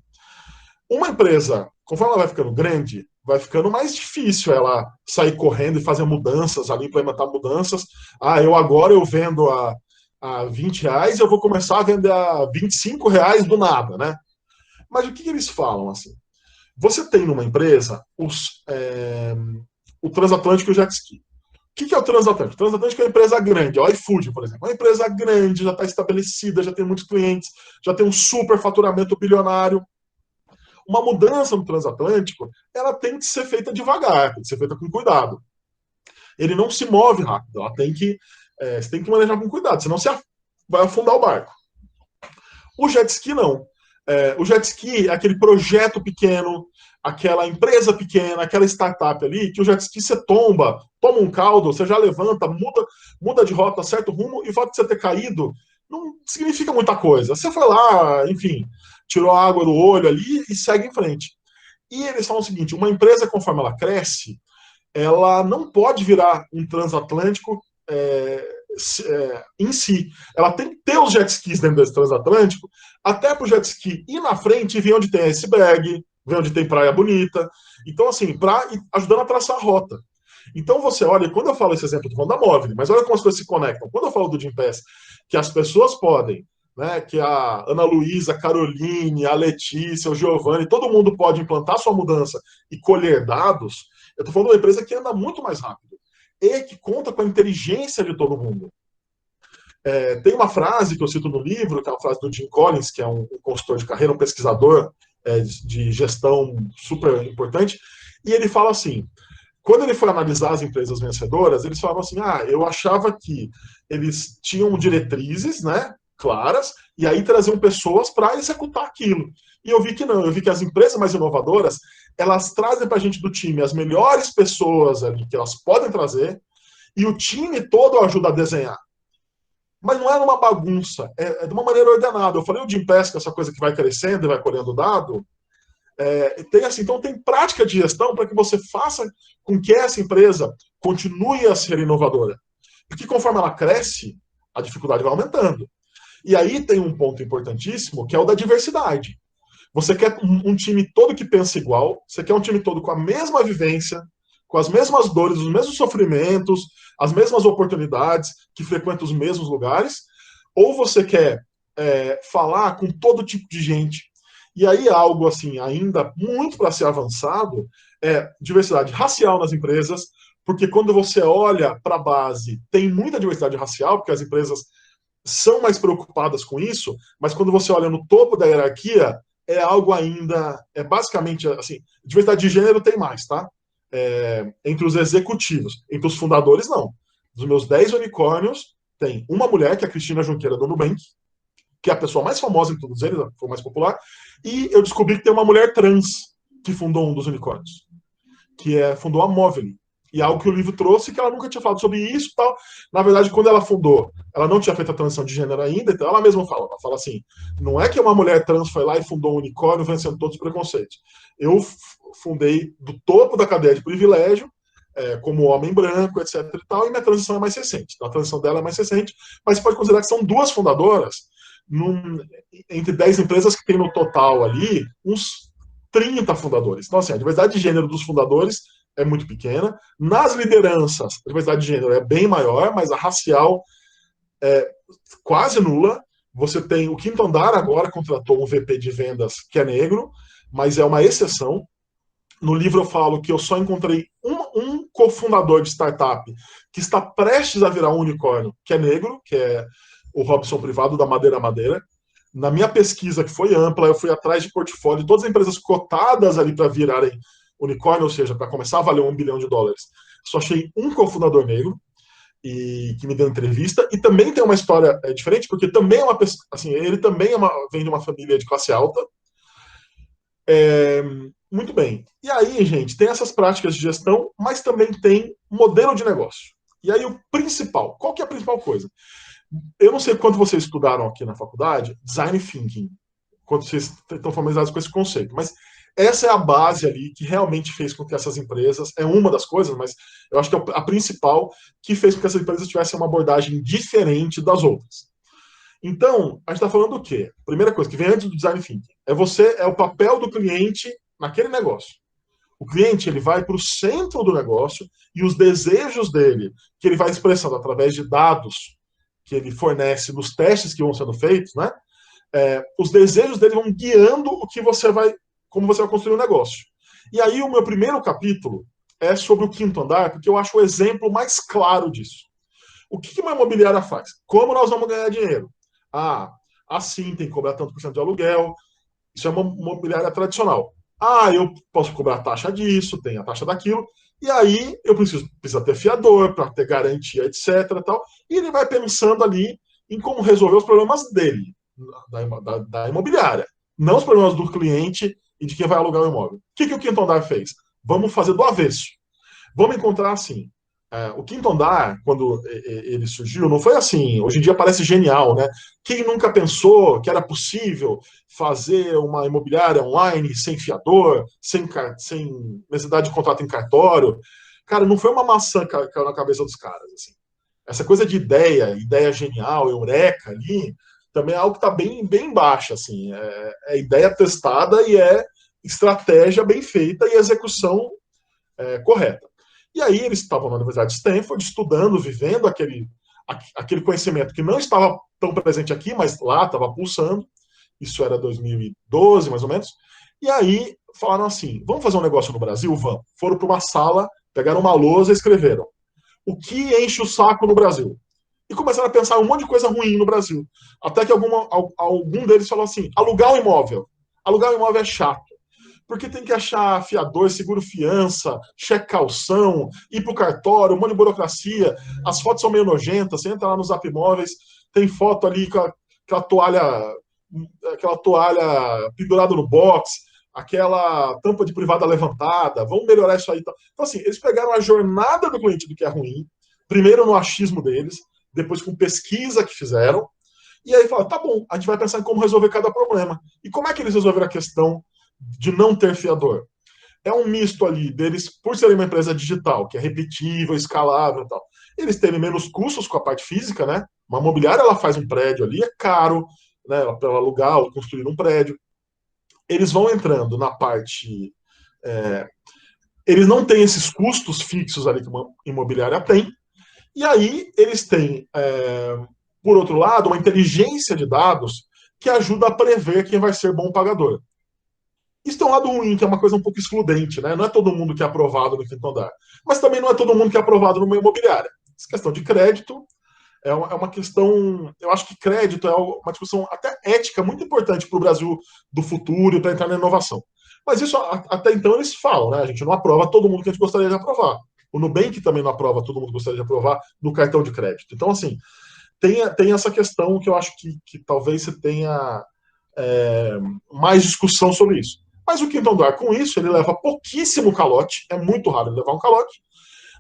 Speaker 1: uma empresa, conforme ela vai ficando grande, vai ficando mais difícil ela sair correndo e fazer mudanças ali, implementar mudanças. Ah, eu vendo a R$ 20, eu vou começar a vender a R$ 25 do nada, né? Mas o que eles falam assim? Você tem numa empresa o transatlântico e o jet ski. O que é o transatlântico? O transatlântico é uma empresa grande. O iFood, por exemplo. É uma empresa grande, já está estabelecida, já tem muitos clientes, já tem um super faturamento bilionário. uma mudança no transatlântico, ela tem que ser feita devagar, tem que ser feita com cuidado. Ele não se move rápido, você tem que manejar com cuidado, senão você vai afundar o barco. O jet ski não. O jet ski é aquele projeto pequeno, aquela empresa pequena, aquela startup ali, que o jet ski você toma um caldo, você já levanta, muda de rota, acerta o rumo, e o fato de você ter caído não significa muita coisa. Você foi lá, enfim, tirou a água do olho ali e segue em frente. E eles falam o seguinte, uma empresa, conforme ela cresce, ela não pode virar um transatlântico em si. Ela tem que ter os jet skis dentro desse transatlântico, até para o jet ski ir na frente e ver onde tem iceberg, ver onde tem praia bonita. Então, assim, ajudando a traçar a rota. Então, você olha, quando eu falo esse exemplo do Honda Móvel, mas olha como as coisas se conectam. Quando eu falo do Gympass, que as pessoas podem, né, que a Ana Luísa, a Caroline, a Letícia, o Giovanni, todo mundo pode implantar sua mudança e colher dados, eu estou falando de uma empresa que anda muito mais rápido e que conta com a inteligência de todo mundo. Tem uma frase que eu cito no livro, que é uma frase do Jim Collins, que é um consultor de carreira, um pesquisador de gestão super importante, e ele fala assim, quando ele foi analisar as empresas vencedoras, eles falavam assim, eu achava que eles tinham diretrizes, né, claras, e aí traziam pessoas para executar aquilo. E eu vi que não, eu vi que as empresas mais inovadoras, elas trazem para a gente do time as melhores pessoas ali que elas podem trazer, e o time todo ajuda a desenhar. Mas não é numa bagunça, é de uma maneira ordenada. Eu falei o Gympass, que é essa coisa que vai crescendo e vai colhendo dado, então tem prática de gestão para que você faça com que essa empresa continue a ser inovadora. Porque conforme ela cresce, a dificuldade vai aumentando. E aí tem um ponto importantíssimo, que é o da diversidade. Você quer um time todo que pensa igual, você quer um time todo com a mesma vivência, com as mesmas dores, os mesmos sofrimentos, as mesmas oportunidades, que frequentam os mesmos lugares, ou você quer falar com todo tipo de gente. E aí algo assim, ainda muito para ser avançado, é diversidade racial nas empresas, porque quando você olha para a base, tem muita diversidade racial, porque as empresas são mais preocupadas com isso, mas quando você olha no topo da hierarquia, é algo ainda, basicamente, assim, diversidade de gênero tem mais, tá? Entre os executivos, entre os fundadores, não. Dos meus 10 unicórnios, tem uma mulher, que é a Cristina Junqueira do Nubank, que é a pessoa mais famosa em todos eles, foi mais popular, e eu descobri que tem uma mulher trans que fundou um dos unicórnios, que fundou a Movely. E algo que o livro trouxe, que ela nunca tinha falado sobre isso e tal. Na verdade, quando ela fundou, ela não tinha feito a transição de gênero ainda, então ela mesma fala assim, não é que uma mulher trans foi lá e fundou um unicórnio vencendo todos os preconceitos. Eu fundei do topo da cadeia de privilégio, como homem branco, etc e tal, e minha transição é mais recente. Então, a transição dela é mais recente, mas você pode considerar que são duas fundadoras, entre 10 empresas que tem no total ali, uns 30 fundadores. Então, assim, a diversidade de gênero dos fundadores é muito pequena. Nas lideranças, a diversidade de gênero é bem maior, mas a racial é quase nula. Você tem o Quinto Andar agora contratou um VP de vendas que é negro, mas é uma exceção. No livro eu falo que eu só encontrei um cofundador de startup que está prestes a virar um unicórnio, que é negro, que é o Robson Privado, da Madeira Madeira. Na minha pesquisa, que foi ampla, eu fui atrás de portfólio de todas as empresas cotadas ali para virarem unicórnio, ou seja, para começar a valer $1 bilhão. Só achei um cofundador negro, e que me deu entrevista, e também tem uma história diferente, porque também é uma pessoa, assim, ele também vem de uma família de classe alta. Muito bem. E aí, gente, tem essas práticas de gestão, mas também tem modelo de negócio. E aí o principal, qual que é a principal coisa? Eu não sei quanto vocês estudaram aqui na faculdade, design thinking, quanto vocês estão familiarizados com esse conceito, mas essa é a base ali que realmente fez com que essas empresas, é uma das coisas, mas eu acho que é a principal, que fez com que essas empresas tivessem uma abordagem diferente das outras. Então, a gente está falando do quê? Primeira coisa, que vem antes do design thinking, é o papel do cliente naquele negócio. O cliente, ele vai para o centro do negócio e os desejos dele, que ele vai expressando através de dados que ele fornece nos testes que vão sendo feitos, né? Os desejos dele vão guiando como você vai construir o negócio. E aí o meu primeiro capítulo é sobre o Quinto Andar, porque eu acho o exemplo mais claro disso. O que uma imobiliária faz? Como nós vamos ganhar dinheiro? Assim tem que cobrar tanto por cento de aluguel. Isso é uma imobiliária tradicional. Ah, eu posso cobrar a taxa disso, tem a taxa daquilo, e aí eu preciso ter fiador para ter garantia, etc. Tal, e ele vai pensando ali em como resolver os problemas dele, da imobiliária, não os problemas do cliente e de quem vai alugar o imóvel. O Quinto Andar fez? Vamos fazer do avesso. Vamos encontrar assim. O Quinto Andar, quando ele surgiu, não foi assim. Hoje em dia parece genial, né? Quem nunca pensou que era possível fazer uma imobiliária online sem fiador, sem necessidade de contrato em cartório? Cara, não foi uma maçã que caiu na cabeça dos caras. Assim. Essa coisa de ideia genial, eureka ali, também é algo que está bem baixo. Assim. É ideia testada e é estratégia bem feita e execução correta. E aí eles estavam na Universidade de Stanford, estudando, vivendo aquele conhecimento que não estava tão presente aqui, mas lá estava pulsando. Isso era 2012, mais ou menos. E aí falaram assim: vamos fazer um negócio no Brasil? Vamos. Foram para uma sala, pegaram uma lousa e escreveram: o que enche o saco no Brasil? E começaram a pensar um monte de coisa ruim no Brasil. Até que algum deles falou assim: alugar um imóvel. Alugar um imóvel é chato porque tem que achar fiador, seguro fiança, cheque calção, ir para o cartório, um monte de burocracia. As fotos são meio nojentas. Você entra lá no Zap Imóveis, tem foto ali com aquela toalha pendurada no box, aquela tampa de privada levantada. Vamos melhorar isso aí. Então, assim, eles pegaram a jornada do cliente do que é ruim, primeiro no achismo deles, depois com pesquisa que fizeram, e aí fala, tá bom, a gente vai pensar em como resolver cada problema. E como é que eles resolveram a questão de não ter fiador? É um misto ali deles, por serem uma empresa digital, que é repetível, escalável e tal. Eles terem menos custos com a parte física, né? Uma imobiliária, ela faz um prédio ali, é caro, né? Para ela alugar ou construir um prédio. Eles vão entrando na parte... eles não têm esses custos fixos ali que uma imobiliária tem. E aí eles têm, por outro lado, uma inteligência de dados que ajuda a prever quem vai ser bom pagador. Isso tem um lado ruim, que é uma coisa um pouco excludente, né? Não é todo mundo que é aprovado no quinto andar. Mas também não é todo mundo que é aprovado numa imobiliária. Essa questão de crédito é uma questão. Eu acho que crédito é uma discussão até ética muito importante para o Brasil do futuro e para entrar na inovação. Mas isso até então eles falam, né? A gente não aprova todo mundo que a gente gostaria de aprovar. O Nubank também não aprova todo mundo que gostaria de aprovar no cartão de crédito. Então, assim, tem essa questão que eu acho que talvez você tenha mais discussão sobre isso. Mas o Quinto Andar, com isso, ele leva pouquíssimo calote, é muito raro ele levar um calote.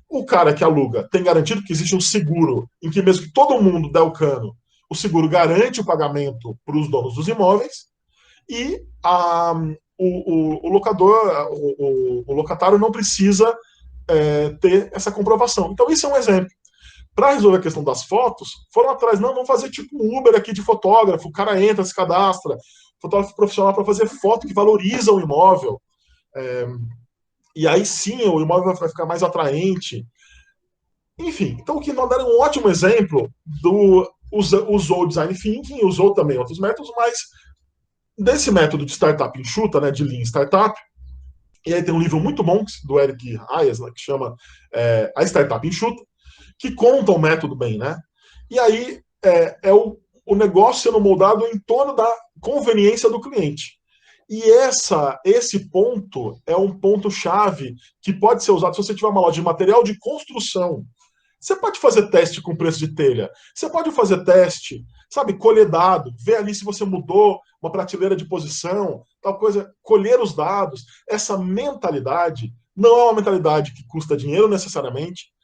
Speaker 1: O cara que aluga tem garantido que existe um seguro em que, mesmo que todo mundo der o cano, o seguro garante o pagamento para os donos dos imóveis e o locador, o locatário não precisa ter essa comprovação. Então, isso é um exemplo. Para resolver a questão das fotos, foram atrás, não, vamos fazer tipo um Uber aqui de fotógrafo, o cara entra, se cadastra, fotógrafo profissional para fazer foto que valoriza o imóvel. É, e aí sim o imóvel vai ficar mais atraente. Enfim, então o Kindle é um ótimo exemplo usou o design thinking, usou também outros métodos, mas desse método de startup enxuta, né, de Lean Startup, e aí tem um livro muito bom do Eric Hayes, né, que chama A Startup Enxuta, que conta o método bem, né? E aí o negócio sendo moldado em torno da conveniência do cliente. E esse ponto é um ponto-chave que pode ser usado se você tiver uma loja de material de construção. Você pode fazer teste com preço de telha. Você pode fazer teste, sabe, colher dado, ver ali se você mudou uma prateleira de posição, tal coisa, colher os dados. Essa mentalidade não é uma mentalidade que custa dinheiro necessariamente,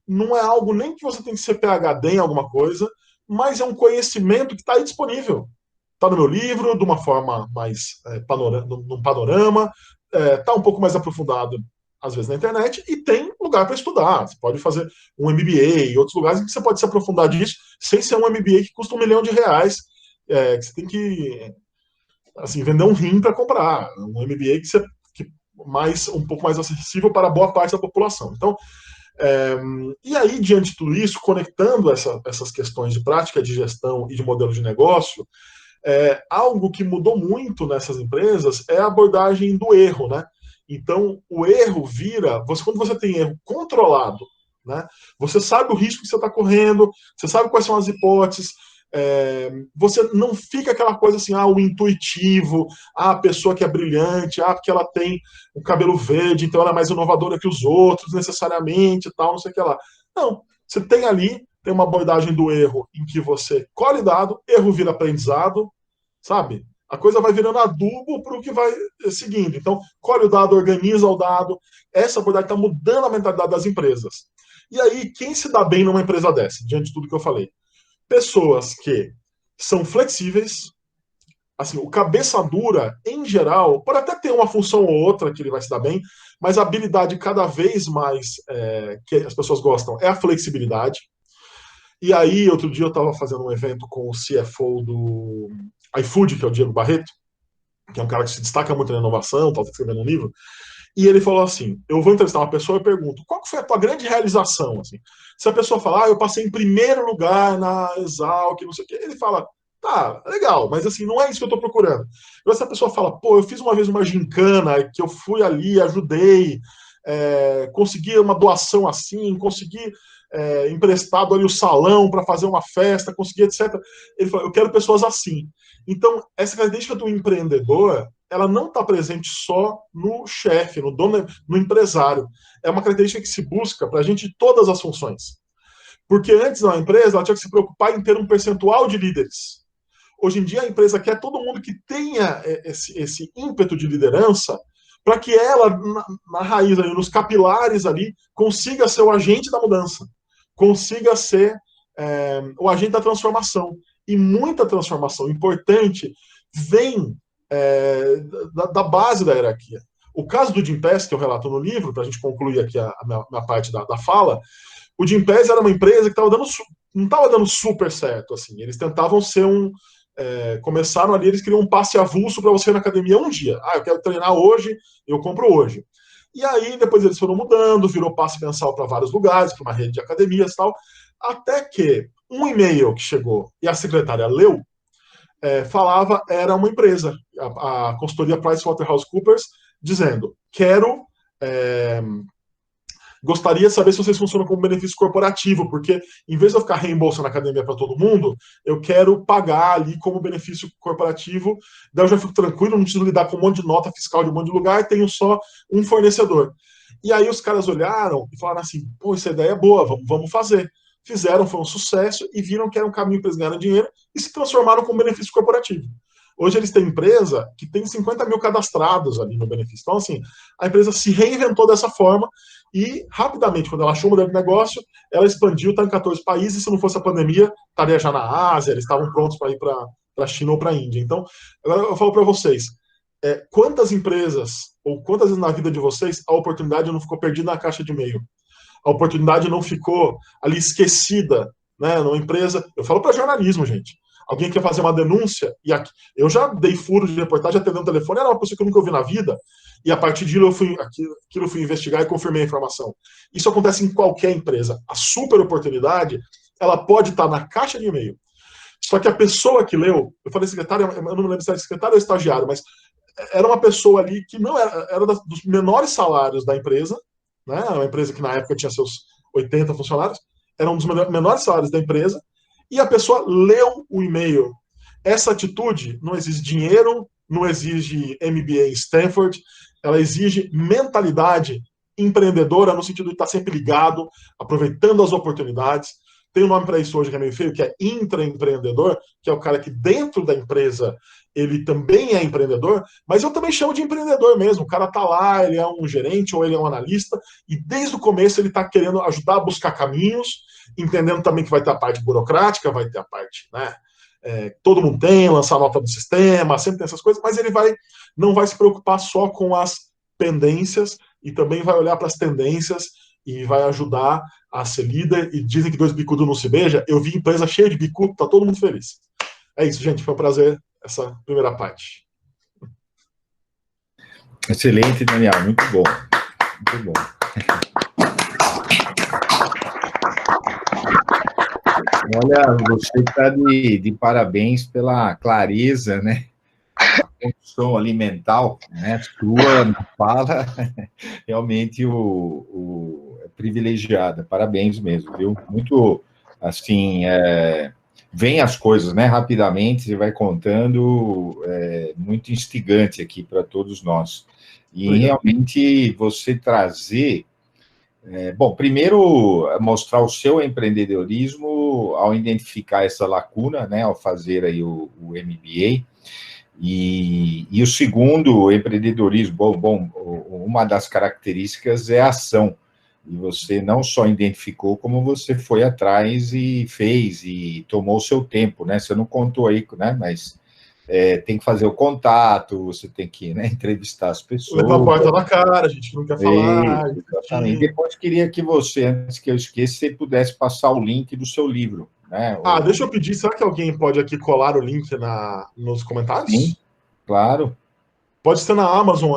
Speaker 1: não é algo nem que você tem que ser PhD em alguma coisa, mas é um conhecimento que está aí disponível. Está no meu livro, de uma forma mais num panorama, está um pouco mais aprofundado, às vezes, na internet, e tem lugar para estudar. Você pode fazer um MBA e outros lugares em que você pode se aprofundar disso, sem ser um MBA que custa R$ 1 milhão, que você tem que assim, vender um rim para comprar. Um MBA um pouco mais acessível para boa parte da população. Então, e aí, diante de tudo isso, conectando essas questões de prática de gestão e de modelo de negócio, algo que mudou muito nessas empresas é a abordagem do erro, né? Então, o erro vira, quando você tem erro controlado, né? Você sabe o risco que você está correndo, você sabe quais são as hipóteses, você não fica aquela coisa assim, o intuitivo, a pessoa que é brilhante, porque ela tem o cabelo verde, então ela é mais inovadora que os outros, necessariamente, tal, não sei o que lá. Não, você tem ali, tem uma abordagem do erro em que você colhe dado, erro vira aprendizado, sabe? A coisa vai virando adubo para o que vai seguindo. Então, colhe o dado, organiza o dado. Essa abordagem está mudando a mentalidade das empresas. E aí, quem se dá bem numa empresa dessa, diante de tudo que eu falei? Pessoas que são flexíveis, assim, o cabeça dura, em geral, pode até ter uma função ou outra que ele vai se dar bem, mas a habilidade cada vez mais que as pessoas gostam é a flexibilidade. E aí, outro dia eu estava fazendo um evento com o CFO do iFood, que é o Diego Barreto, que é um cara que se destaca muito na inovação, está escrevendo um livro, e ele falou assim, eu vou entrevistar uma pessoa e pergunto, qual que foi a tua grande realização? Assim? Se a pessoa falar, eu passei em primeiro lugar na Exalc, não sei o quê, ele fala, tá, legal, mas assim, não é isso que eu estou procurando. E se a pessoa fala, pô, eu fiz uma vez uma gincana, que eu fui ali, ajudei, consegui uma doação assim, consegui emprestado ali o salão para fazer uma festa, consegui, etc. Ele falou, eu quero pessoas assim. Então, essa característica do empreendedor, ela não está presente só no chefe, no dono, no empresário. É uma característica que se busca para a gente de todas as funções. Porque antes, na empresa, ela tinha que se preocupar em ter um percentual de líderes. Hoje em dia, a empresa quer todo mundo que tenha esse ímpeto de liderança para que ela, na raiz, ali, nos capilares ali, consiga ser o agente da mudança, consiga ser o agente da transformação. E muita transformação importante vem da base da hierarquia. O caso do Jim Pass, que eu relato no livro, para a gente concluir aqui a minha parte da fala, o Jim Pass era uma empresa que não estava dando super certo. Assim. Eles tentavam ser começaram ali, eles queriam um passe avulso para você ir na academia um dia. Eu quero treinar hoje, eu compro hoje. E aí, depois eles foram mudando, virou passe mensal para vários lugares, para uma rede de academias e tal, até que um e-mail que chegou e a secretária leu, falava, era uma empresa, a consultoria PricewaterhouseCoopers, dizendo, gostaria de saber se vocês funcionam como benefício corporativo, porque em vez de eu ficar reembolsando a academia para todo mundo, eu quero pagar ali como benefício corporativo, daí eu já fico tranquilo, não preciso lidar com um monte de nota fiscal de um monte de lugar, e tenho só um fornecedor. E aí os caras olharam e falaram assim, pô, essa ideia é boa, vamos fazer. Fizeram, foi um sucesso, e viram que era um caminho para eles ganharem dinheiro, e se transformaram como benefício corporativo. Hoje eles têm empresa que tem 50 mil cadastrados ali no benefício. Então, assim, a empresa se reinventou dessa forma e, rapidamente, quando ela achou o modelo de negócio, ela expandiu, está em 14 países. Se não fosse a pandemia, estaria já na Ásia, eles estavam prontos para ir para a China ou para a Índia. Então, agora eu falo para vocês, quantas empresas, ou quantas vezes na vida de vocês, a oportunidade não ficou perdida na caixa de e-mail? A oportunidade não ficou ali esquecida, né, numa empresa. Eu falo para jornalismo, gente. Alguém quer fazer uma denúncia, e eu já dei furo de reportagem atendendo o telefone, era uma pessoa que eu nunca ouvi na vida, e a partir daquilo eu fui investigar e confirmei a informação. Isso acontece em qualquer empresa. A super oportunidade, ela pode estar na caixa de e-mail. Só que a pessoa que leu, eu falei secretário, eu não me lembro se era secretário ou estagiário, mas era uma pessoa ali que não era dos menores salários da empresa, né? Uma empresa que na época tinha seus 80 funcionários, era um dos menores salários da empresa, e a pessoa leu o e-mail. Essa atitude não exige dinheiro, não exige MBA em Stanford, ela exige mentalidade empreendedora, no sentido de estar sempre ligado, aproveitando as oportunidades. Tem um nome para isso hoje que é meio feio, que é intraempreendedor, que é o cara que dentro da empresa ele também é empreendedor, mas eu também chamo de empreendedor mesmo. O cara está lá, ele é um gerente ou ele é um analista, e desde o começo ele está querendo ajudar a buscar caminhos, entendendo também que vai ter a parte burocrática, vai ter a parte, né? Todo mundo tem, lançar nota do sistema, sempre tem essas coisas, mas ele não vai se preocupar só com as pendências e também vai olhar para as tendências e vai ajudar a ser líder. E dizem que dois bicudos não se beija. Eu vi empresa cheia de bicudo, tá todo mundo feliz. É isso, gente. Foi um prazer essa primeira parte.
Speaker 2: Excelente, Daniel. Muito bom. Muito bom. Olha, você está de parabéns pela clareza, né? A construção ali mental, né? Sua fala realmente é privilegiada. Parabéns mesmo, viu? Muito, assim, vem as coisas, né, rapidamente, você vai contando, muito instigante aqui para todos nós. E
Speaker 1: Obrigado.
Speaker 2: realmente você trazer, bom, primeiro mostrar o seu empreendedorismo ao identificar essa lacuna, né, ao fazer aí o MBA, e o segundo, o empreendedorismo, uma das características é a ação. E você não só identificou, como você foi atrás e fez, e tomou o seu tempo, né? Você não contou aí, né? Mas tem que fazer o contato, você tem que, né, entrevistar as
Speaker 1: Levar a
Speaker 2: pessoas.
Speaker 1: porta na cara, a gente não quer falar.
Speaker 2: Exatamente. Depois queria que você, antes que eu esqueça, você pudesse passar o link do seu livro, né?
Speaker 1: Deixa eu pedir, será que alguém pode aqui colar o link nos
Speaker 2: Sim,
Speaker 1: comentários?
Speaker 2: claro.
Speaker 1: Pode ser na Amazon,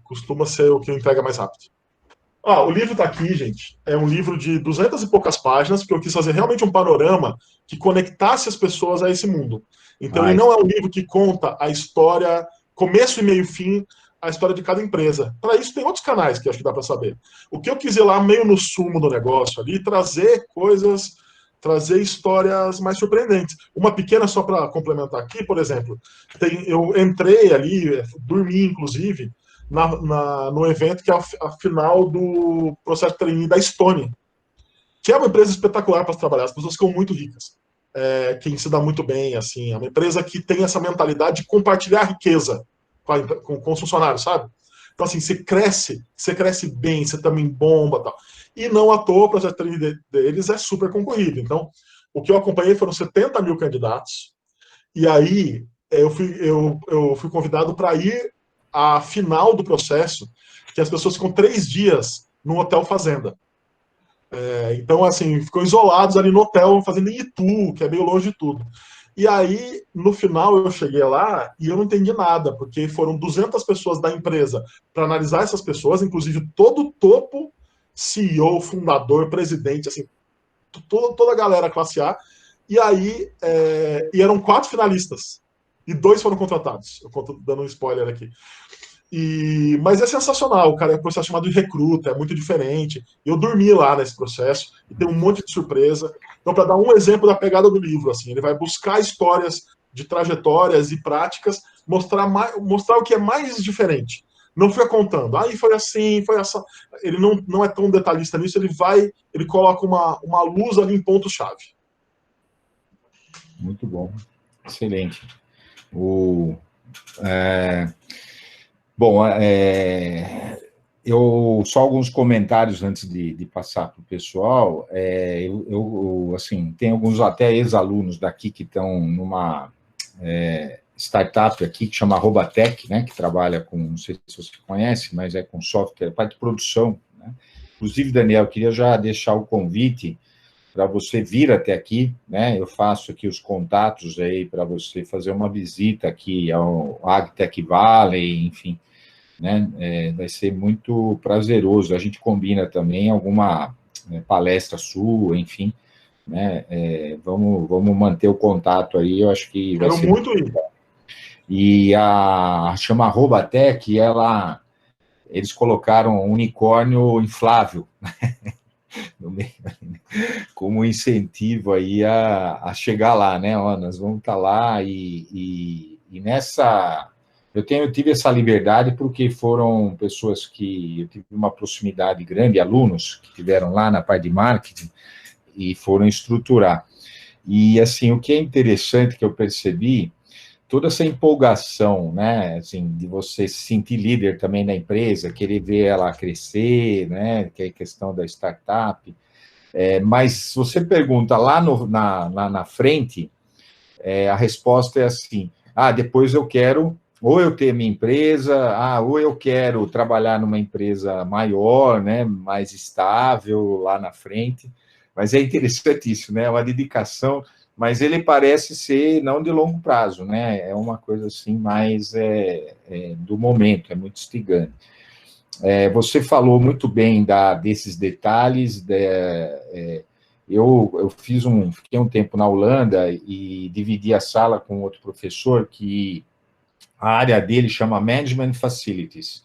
Speaker 1: costuma ser o que entrega mais rápido. O livro está aqui, gente. É um livro de 200 e poucas páginas, porque eu quis fazer realmente um panorama que conectasse as pessoas a esse mundo. Então, ele não é um livro que conta a história, começo e meio e fim, a história de cada empresa. Para isso, tem outros canais que acho que dá para saber. O que eu quis ir lá, meio no sumo do negócio ali, trazer histórias mais surpreendentes. Uma pequena, só para complementar aqui, por exemplo, eu entrei ali, dormi, inclusive, no evento que é a final do processo de trainee da Estônia, que é uma empresa espetacular para trabalhar, as pessoas ficam muito ricas. Quem se dá muito bem, assim, é uma empresa que tem essa mentalidade de compartilhar a riqueza com os funcionários, sabe? Então, assim, você cresce bem, você também bomba e tal. E não à toa, o processo de trainee deles é super concorrido. Então, o que eu acompanhei foram 70 mil candidatos, e aí eu fui convidado para ir à final do processo, que as pessoas ficam 3 dias no hotel fazenda. Então, assim, ficam isolados ali no hotel, fazendo em Itu, que é meio longe de tudo. E aí, no final, eu cheguei lá e eu não entendi nada, porque foram 200 pessoas da empresa para analisar essas pessoas, inclusive todo o topo, CEO, fundador, presidente, assim, toda a galera classe A. E aí, e eram 4 finalistas. E 2 foram contratados. Eu estou dando um spoiler aqui. Mas é sensacional, cara. É um processo chamado de recruta, é muito diferente. Eu dormi lá nesse processo e tem um monte de surpresa. Então, para dar um exemplo da pegada do livro, assim, ele vai buscar histórias de trajetórias e práticas, mostrar o que é mais diferente. Não fica contando, aí foi assim, foi essa. Ele não é tão detalhista nisso, ele coloca uma luz ali em pontos-chave.
Speaker 2: Muito bom, excelente. Bom, eu só alguns comentários antes de passar para o pessoal. Assim, tem alguns até ex-alunos daqui que estão numa startup aqui que chama Robatec, né, que trabalha com, não sei se você conhece, mas é com software, parte de produção, né? Inclusive, Daniel, eu queria já deixar o convite para você vir até aqui, né? Eu faço aqui os contatos aí para você fazer uma visita aqui ao AgTech Valley, enfim, né? Vai ser muito prazeroso. A gente combina também alguma palestra sua, enfim, né? Vamos manter o contato aí, eu acho que vai ser
Speaker 1: muito ir.
Speaker 2: E chama Robatec, eles colocaram um unicórnio inflável no meio, como incentivo aí a chegar lá, né? Nós vamos estar lá e nessa... Eu tive essa liberdade porque foram pessoas que eu tive uma proximidade grande, alunos que estiveram lá na parte de marketing e foram estruturar. E, assim, o que é interessante que eu percebi, toda essa empolgação, né, assim, de você se sentir líder também da empresa, querer ver ela crescer, né, que é a questão da startup. Mas se você pergunta lá na frente, a resposta é assim, depois eu quero, ou eu ter minha empresa, ou eu quero trabalhar numa empresa maior, né, mais estável lá na frente. Mas é interessante isso, né, uma dedicação, mas ele parece ser não de longo prazo, né, é uma coisa assim mais do momento, é muito instigante. Você falou muito bem desses detalhes. Eu fiquei um tempo na Holanda e dividi a sala com outro professor que a área dele chama Management Facilities.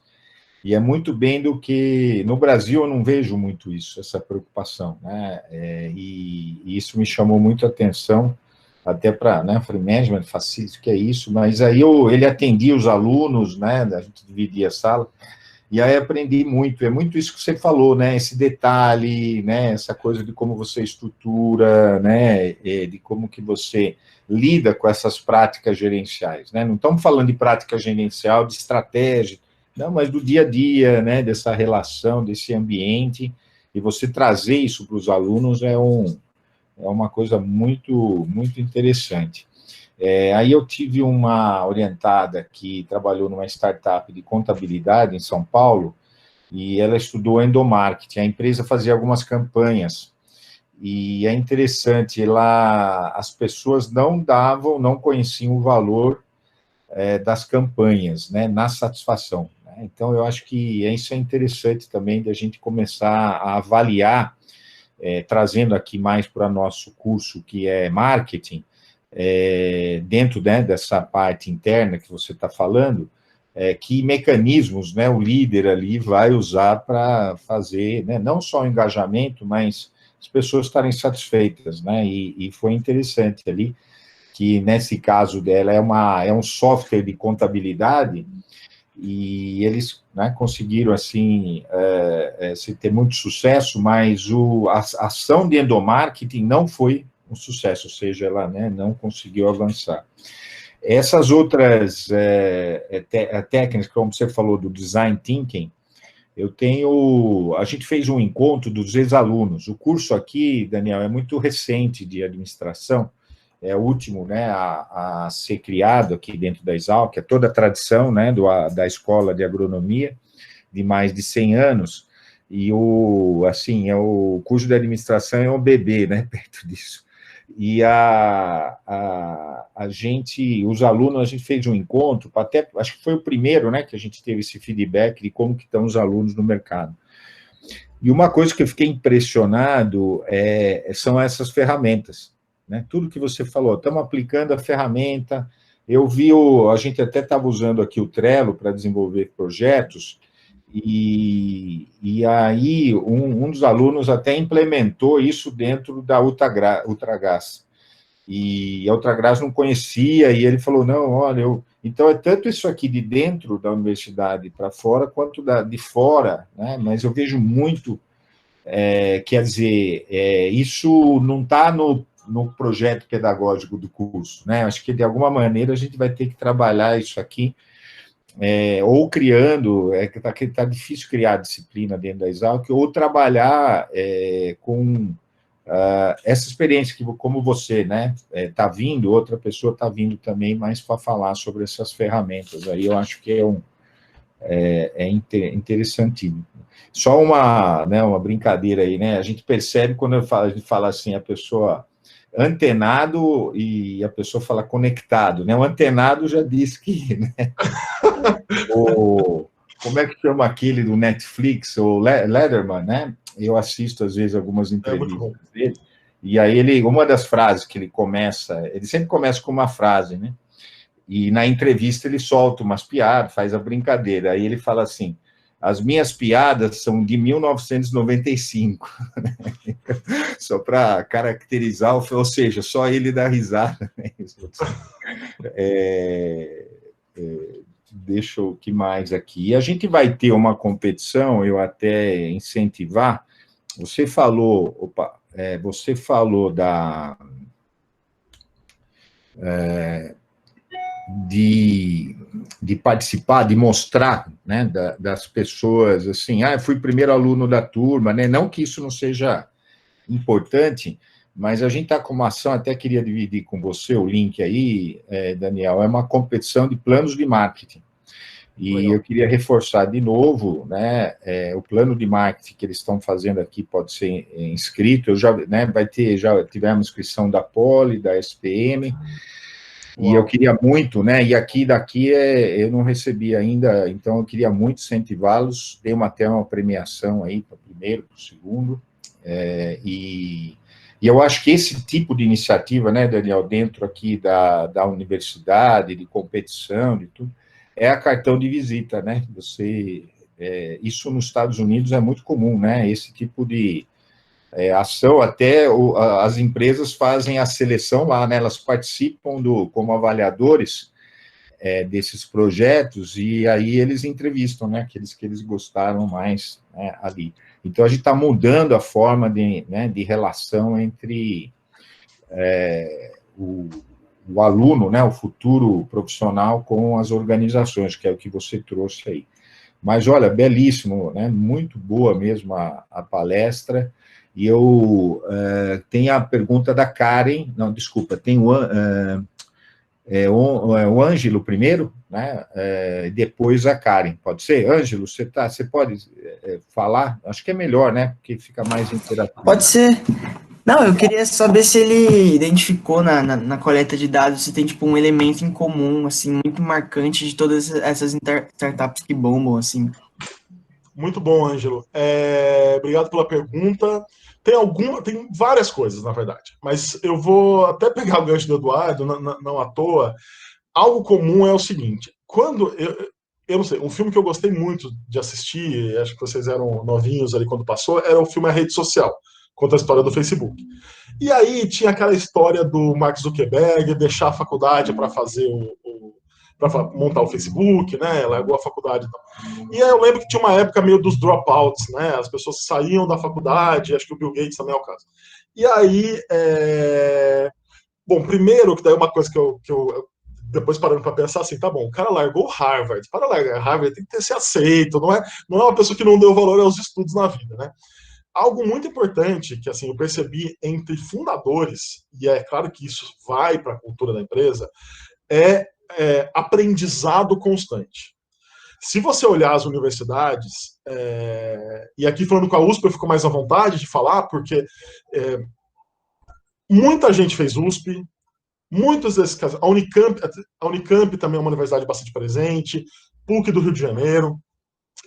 Speaker 2: E é muito bem do que... No Brasil, eu não vejo muito isso, essa preocupação, né? E isso me chamou muito a atenção, até para, né, Free Management Facility, que é isso, mas aí ele atendia os alunos, né, a gente dividia a sala, e aí aprendi muito, é muito isso que você falou, né, esse detalhe, né, essa coisa de como você estrutura, né, de como que você lida com essas práticas gerenciais, né, não estamos falando de prática gerencial, de estratégia, não, mas do dia a dia, né, dessa relação, desse ambiente, e você trazer isso para os alunos é uma coisa muito, muito interessante. Aí eu tive uma orientada que trabalhou numa startup de contabilidade em São Paulo, e ela estudou endomarketing. A empresa fazia algumas campanhas, e é interessante, lá as pessoas não conheciam o valor das campanhas, né, na satisfação. Né? Então, eu acho que isso é interessante também, de a gente começar a avaliar, trazendo aqui mais para nosso curso, que é marketing, dentro, né, dessa parte interna que você está falando, que mecanismos, né, o líder ali vai usar para fazer, né, não só o engajamento, mas as pessoas estarem satisfeitas, né, e foi interessante ali, que nesse caso dela é um software de contabilidade, e eles, né, conseguiram, assim, se ter muito sucesso, mas a ação de endomarketing não foi um sucesso, ou seja, ela, né, não conseguiu avançar. Essas outras técnicas, como você falou, do design thinking, a gente fez um encontro dos ex-alunos. O curso aqui, Daniel, é muito recente, de administração, é o último, né, a ser criado aqui dentro da Exalc, é toda a tradição, né, da escola de agronomia, de mais de 100 anos, e o curso de administração é um bebê, né, perto disso. E os alunos, a gente fez um encontro, até, acho que foi o primeiro, né, que a gente teve esse feedback de como que estão os alunos no mercado. E uma coisa que eu fiquei impressionado são essas ferramentas, né? Tudo que você falou, estamos aplicando a ferramenta. Eu vi, a gente até estava usando aqui o Trello para desenvolver projetos, e aí um dos alunos até implementou isso dentro da Ultragás. E a Ultragás não conhecia, e ele falou, não, olha, então é tanto isso aqui de dentro da universidade para fora, quanto de fora, né? Mas eu vejo muito, quer dizer, isso não está no projeto pedagógico do curso, né? Acho que, de alguma maneira, a gente vai ter que trabalhar isso aqui, ou criando, que tá difícil criar disciplina dentro da Exalc, ou trabalhar com essa experiência que, como você, né, está vindo, outra pessoa está vindo também, mais para falar sobre essas ferramentas. Aí eu acho que interessantíssimo. Só uma brincadeira aí, né? A gente percebe quando a gente fala assim, a pessoa antenado, e a pessoa fala conectado, né? O antenado já diz que, né? Como é que chama aquele do Netflix, o Letterman, né? Eu assisto, às vezes, algumas entrevistas dele, e aí uma das frases que ele sempre começa com uma frase, né? E na entrevista ele solta umas piadas, faz a brincadeira, aí ele fala assim, as minhas piadas são de 1995, só para caracterizar, ou seja, só ele dá risada. Deixa o que mais aqui. E a gente vai ter uma competição, eu até incentivar. Você falou de participar, de mostrar, né, das pessoas, assim, eu fui primeiro aluno da turma, né? Não que isso não seja importante, mas a gente está com uma ação, até queria dividir com você o link aí, Daniel, é uma competição de planos de marketing. E legal. Eu queria reforçar de novo, né, o plano de marketing que eles estão fazendo aqui pode ser inscrito, já tivemos inscrição da Poli, da SPM, e eu queria muito, né, e daqui eu não recebi ainda, então eu queria muito incentivá-los, dei até uma premiação aí para o primeiro, para o segundo, e eu acho que esse tipo de iniciativa, né, Daniel, dentro aqui da universidade, de competição, de tudo, é a cartão de visita, né? Você isso nos Estados Unidos é muito comum, né? Esse tipo de ação, até as empresas fazem a seleção lá, né? Elas participam como avaliadores desses projetos, e aí eles entrevistam, né? Aqueles que eles gostaram mais, né, ali. Então, a gente está mudando a forma de relação entre o aluno, né, o futuro profissional, com as organizações, que é o que você trouxe aí. Mas, olha, belíssimo, né, muito boa mesmo a palestra, e eu tenho a pergunta da Karen, não, desculpa, tem o Ângelo primeiro, né, depois a Karen, pode ser? Ângelo, você pode falar? Acho que é melhor, né, porque fica mais interativo.
Speaker 3: Pode ser. Não, eu queria saber se ele identificou na coleta de dados, se tem, tipo, um elemento em comum, assim, muito marcante de todas essas startups que bombam, assim.
Speaker 1: Muito bom, Ângelo. Obrigado pela pergunta. Tem várias coisas, na verdade, mas eu vou até pegar o gancho do Eduardo, não à toa. Algo comum é o seguinte, eu não sei, um filme que eu gostei muito de assistir, acho que vocês eram novinhos ali quando passou, era o filme A Rede Social, conta a história do Facebook. E aí tinha aquela história do Mark Zuckerberg deixar a faculdade para fazer para montar o Facebook, né? Largou a faculdade e tal. E aí eu lembro que tinha uma época meio dos dropouts, né? As pessoas saíam da faculdade, acho que o Bill Gates também é o caso. E aí, bom, primeiro, que daí uma coisa que eu depois parando para pensar assim, tá bom, o cara largou Harvard. Para largar Harvard tem que ter se aceito, não é uma pessoa que não deu valor aos estudos na vida, né? Algo muito importante que assim eu percebi entre fundadores, e é claro que isso vai para a cultura da empresa, é aprendizado constante. Se você olhar as universidades, e aqui falando com a USP eu fico mais à vontade de falar, porque muita gente fez USP, muitos desses casos, a Unicamp também é uma universidade bastante presente, PUC do Rio de Janeiro,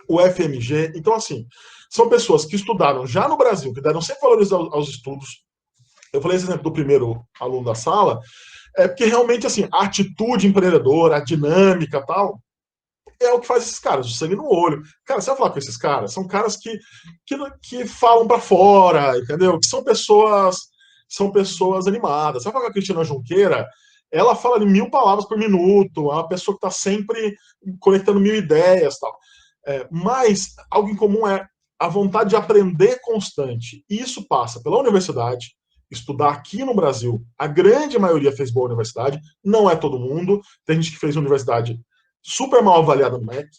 Speaker 1: o FMG, então assim, são pessoas que estudaram já no Brasil, que deram sempre valores aos estudos. Eu falei esse exemplo do primeiro aluno da sala, porque realmente assim, a atitude empreendedora, a dinâmica tal, é o que faz esses caras, o sangue no olho. Cara, você vai falar com esses caras, são caras que falam para fora, entendeu? Que são pessoas animadas. Você vai falar com a Cristina Junqueira, ela fala de 1000 palavras por minuto, é uma pessoa que está sempre conectando 1000 ideias, tal. Mas algo em comum é a vontade de aprender constante. E isso passa pela universidade, estudar aqui no Brasil. A grande maioria fez boa universidade, não é todo mundo. Tem gente que fez universidade super mal avaliada no MEC,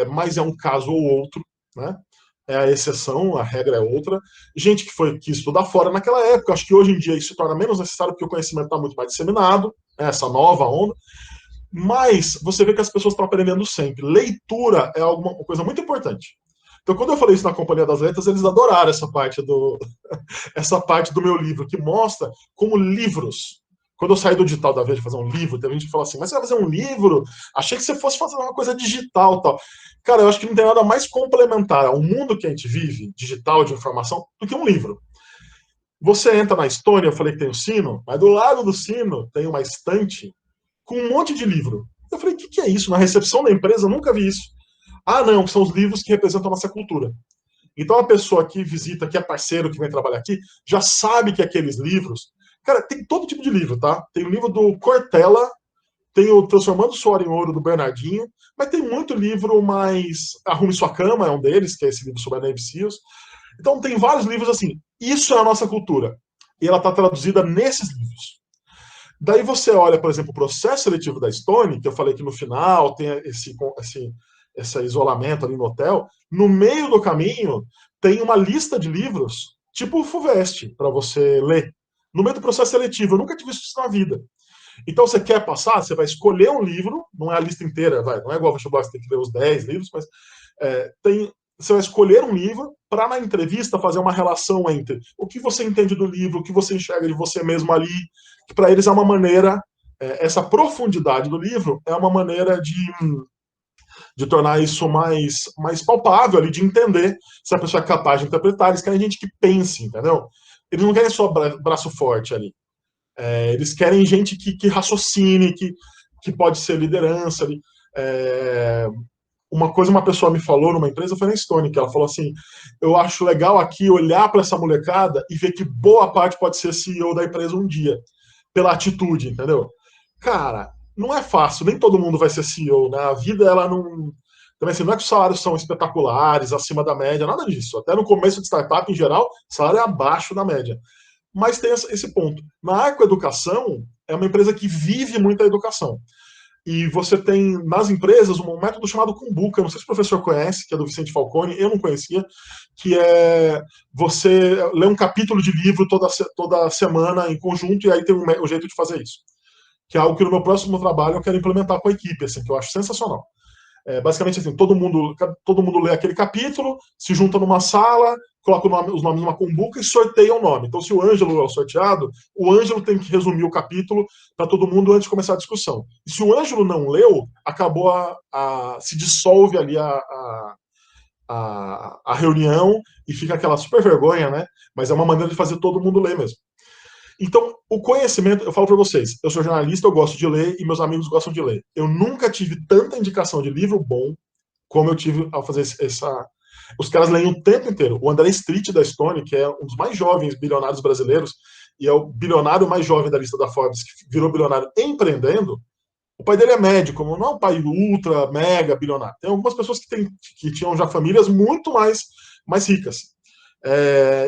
Speaker 1: mas é um caso ou outro, né? É a exceção, a regra é outra. Gente que quis estudar fora naquela época, acho que hoje em dia isso se torna menos necessário porque o conhecimento está muito mais disseminado, né? Essa nova onda. Mas você vê que as pessoas estão aprendendo sempre. Leitura é uma coisa muito importante. Então, quando eu falei isso na Companhia das Letras, eles adoraram essa parte do meu livro, que mostra como livros. Quando eu saí do digital da vez de fazer um livro, tem gente que fala assim, mas você vai fazer um livro? Achei que você fosse fazer uma coisa digital tal. Cara, eu acho que não tem nada mais complementar ao mundo que a gente vive, digital, de informação, do que um livro. Você entra na Estônia, eu falei que tem o sino, mas do lado do sino tem uma estante com um monte de livro. Eu falei, o que é isso? Na recepção da empresa, eu nunca vi isso. Ah, não, são os livros que representam a nossa cultura. Então a pessoa que visita, que é parceiro, que vem trabalhar aqui, já sabe que aqueles livros... Cara, tem todo tipo de livro, tá? Tem o livro do Cortella, tem o Transformando Suor em Ouro, do Bernardinho, mas tem muito livro mais... Arrume Sua Cama é um deles, que é esse livro sobre a Navy Seals. Então tem vários livros assim. Isso é a nossa cultura. E ela está traduzida nesses livros. Daí você olha, por exemplo, o processo seletivo da Stone, que eu falei que no final tem esse isolamento ali no hotel. No meio do caminho tem uma lista de livros, tipo o FUVEST, para você ler. No meio do processo seletivo. Eu nunca tive isso na vida. Então, você quer passar, você vai escolher um livro, não é a lista inteira, não é igual ao vestibular, você tem que ler os 10 livros, mas você vai escolher um livro para, na entrevista, fazer uma relação entre o que você entende do livro, o que você enxerga de você mesmo ali, que para eles é uma maneira, essa profundidade do livro é uma maneira de tornar isso mais palpável ali, de entender se a pessoa é capaz de interpretar. Eles querem gente que pense, entendeu? Eles não querem só braço forte ali. Eles querem gente que raciocine, que pode ser liderança ali. uma coisa uma pessoa me falou numa empresa foi na Stone, que ela falou assim, eu acho legal aqui olhar para essa molecada e ver que boa parte pode ser CEO da empresa um dia, pela atitude, entendeu? Cara, não é fácil, nem todo mundo vai ser CEO, né? A vida, ela não... Também assim, não é que os salários são espetaculares, acima da média, nada disso. Até no começo de startup, em geral, o salário é abaixo da média. Mas tem esse ponto. Na Arcoeducação, é uma empresa que vive muito a educação. E você tem nas empresas um método chamado Kumbuka, não sei se o professor conhece, que é do Vicente Falcone, eu não conhecia, que é você ler um capítulo de livro toda semana em conjunto, e aí tem um jeito de fazer isso. Que é algo que no meu próximo trabalho eu quero implementar com a equipe, assim, que eu acho sensacional. Basicamente assim, todo mundo lê aquele capítulo, se junta numa sala, coloca os nomes numa cumbuca e sorteia o nome. Então, se o Ângelo é o sorteado, o Ângelo tem que resumir o capítulo para todo mundo antes de começar a discussão. E se o Ângelo não leu, acabou se dissolve ali a reunião e fica aquela super vergonha, né? Mas é uma maneira de fazer todo mundo ler mesmo. Então, o conhecimento, eu falo para vocês, eu sou jornalista, eu gosto de ler e meus amigos gostam de ler. Eu nunca tive tanta indicação de livro bom como eu tive ao fazer essa. Os caras leem o tempo inteiro. O André Street da Stone, que é um dos mais jovens bilionários brasileiros, e é o bilionário mais jovem da lista da Forbes, que virou bilionário empreendendo, o pai dele é médico, não é um pai ultra, mega bilionário. Tem algumas pessoas que tinham já famílias muito mais ricas.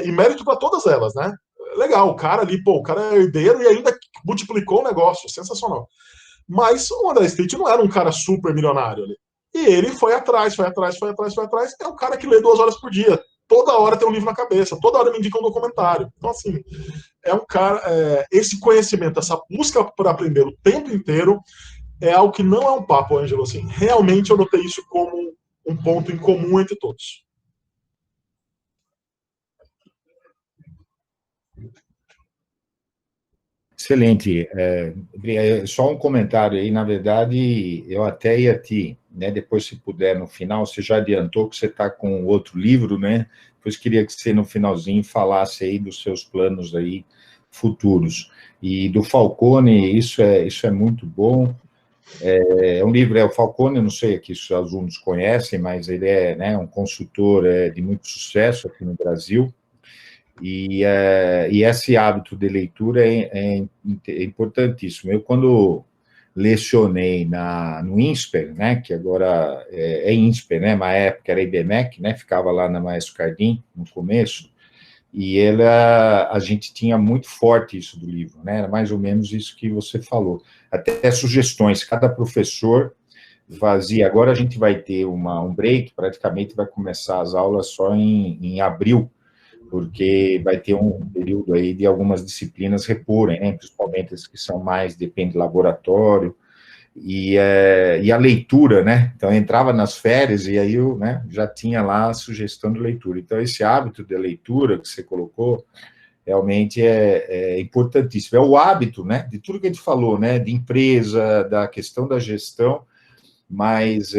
Speaker 1: E mérito para todas elas, né? Legal, o cara ali, o cara é herdeiro e ainda multiplicou o negócio, sensacional. Mas o André Street não era um cara super milionário ali. E ele foi atrás. É um cara que lê 2 horas por dia. Toda hora tem um livro na cabeça, toda hora me indica um documentário. Então, assim, é um cara. Esse conhecimento, essa busca por aprender o tempo inteiro, é algo que não é um papo, Ângelo. Assim, realmente eu notei isso como um ponto em comum entre todos.
Speaker 2: Excelente. Só um comentário aí, na verdade, eu até ia né, depois, se puder, no final, você já adiantou que você está com outro livro, né? Depois queria que você, no finalzinho, falasse aí dos seus planos aí futuros. E do Falcone, isso é muito bom. Um livro, o Falcone, não sei aqui se os alunos conhecem, mas ele é, né, um consultor de muito sucesso aqui no Brasil. E esse hábito de leitura é importantíssimo. Eu, quando lecionei no INSPER, né, que agora é INSPER, né, uma época era IBMEC, né, ficava lá na Maestro Cardim, no começo, e a gente tinha muito forte isso do livro, né, era mais ou menos isso que você falou. Até sugestões, cada professor fazia. Agora a gente vai ter um break, praticamente vai começar as aulas só em abril, porque vai ter um período aí de algumas disciplinas reporem, né, principalmente as que são mais, depende do laboratório, e a leitura, né, então eu entrava nas férias e aí eu, né, já tinha lá a sugestão de leitura. Então esse hábito de leitura que você colocou, realmente é importantíssimo. É o hábito, né, de tudo que a gente falou, né, de empresa, da questão da gestão, mas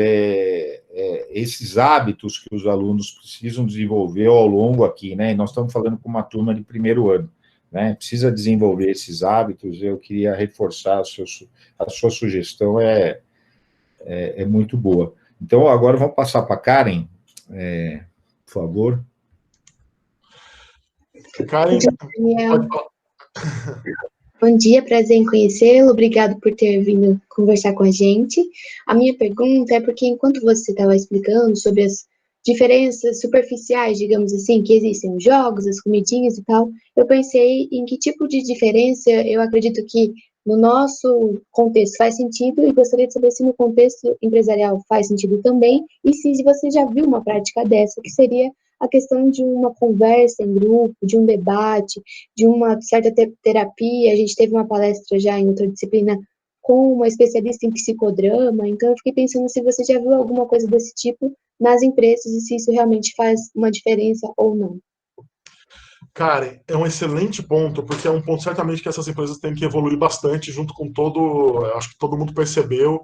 Speaker 2: esses hábitos que os alunos precisam desenvolver ao longo aqui, né? E nós estamos falando com uma turma de primeiro ano, né? Precisa desenvolver esses hábitos. Eu queria reforçar a sua sugestão, é muito boa. Então, agora vamos passar para a Karen, por favor.
Speaker 1: Karen,
Speaker 4: pode falar. Bom dia, prazer em conhecê-lo, obrigado por ter vindo conversar com a gente. A minha pergunta é porque, enquanto você estava explicando sobre as diferenças superficiais, digamos assim, que existem nos jogos, as comidinhas e tal, eu pensei em que tipo de diferença eu acredito que no nosso contexto faz sentido e gostaria de saber se no contexto empresarial faz sentido também e se você já viu uma prática dessa, que seria a questão de uma conversa em grupo, de um debate, de uma certa terapia. A gente teve uma palestra já em outra disciplina com uma especialista em psicodrama, então eu fiquei pensando se você já viu alguma coisa desse tipo nas empresas e se isso realmente faz uma diferença ou não.
Speaker 1: Karen, é um excelente ponto, porque é um ponto certamente que essas empresas têm que evoluir bastante junto com todo, acho que todo mundo percebeu,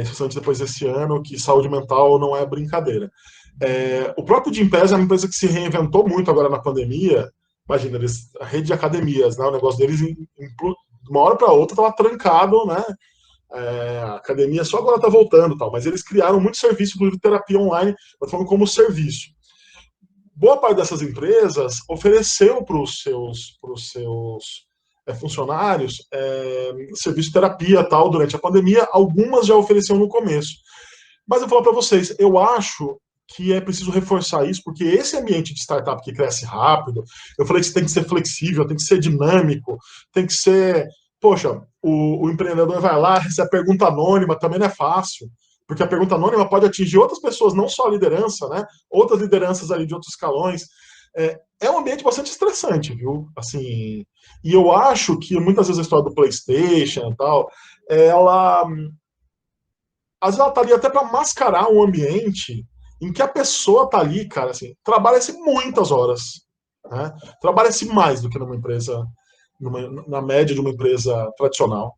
Speaker 1: especialmente depois desse ano, que saúde mental não é brincadeira. O próprio Gympass é uma empresa que se reinventou muito agora na pandemia. Imagina, a rede de academias, né, o negócio deles, de uma hora para outra, estava trancado, né, a academia só agora está voltando, tal, mas eles criaram muito serviço, inclusive terapia online, falando como serviço. Boa parte dessas empresas ofereceu para os seus funcionários serviço de terapia tal durante a pandemia, algumas já ofereciam no começo. Mas eu vou falar para vocês, eu acho que é preciso reforçar isso, porque esse ambiente de startup que cresce rápido, eu falei que você tem que ser flexível, tem que ser dinâmico, tem que ser... Poxa, o empreendedor vai lá, recebe a pergunta anônima, também não é fácil, porque a pergunta anônima pode atingir outras pessoas, não só a liderança, né? Outras lideranças ali de outros escalões. É um ambiente bastante estressante, viu? Assim, e eu acho que muitas vezes a história do PlayStation e tal, às vezes ela tá ali até para mascarar um ambiente em que a pessoa tá ali, cara, assim, trabalha-se muitas horas, né? Trabalha-se mais do que numa empresa, na média de uma empresa tradicional.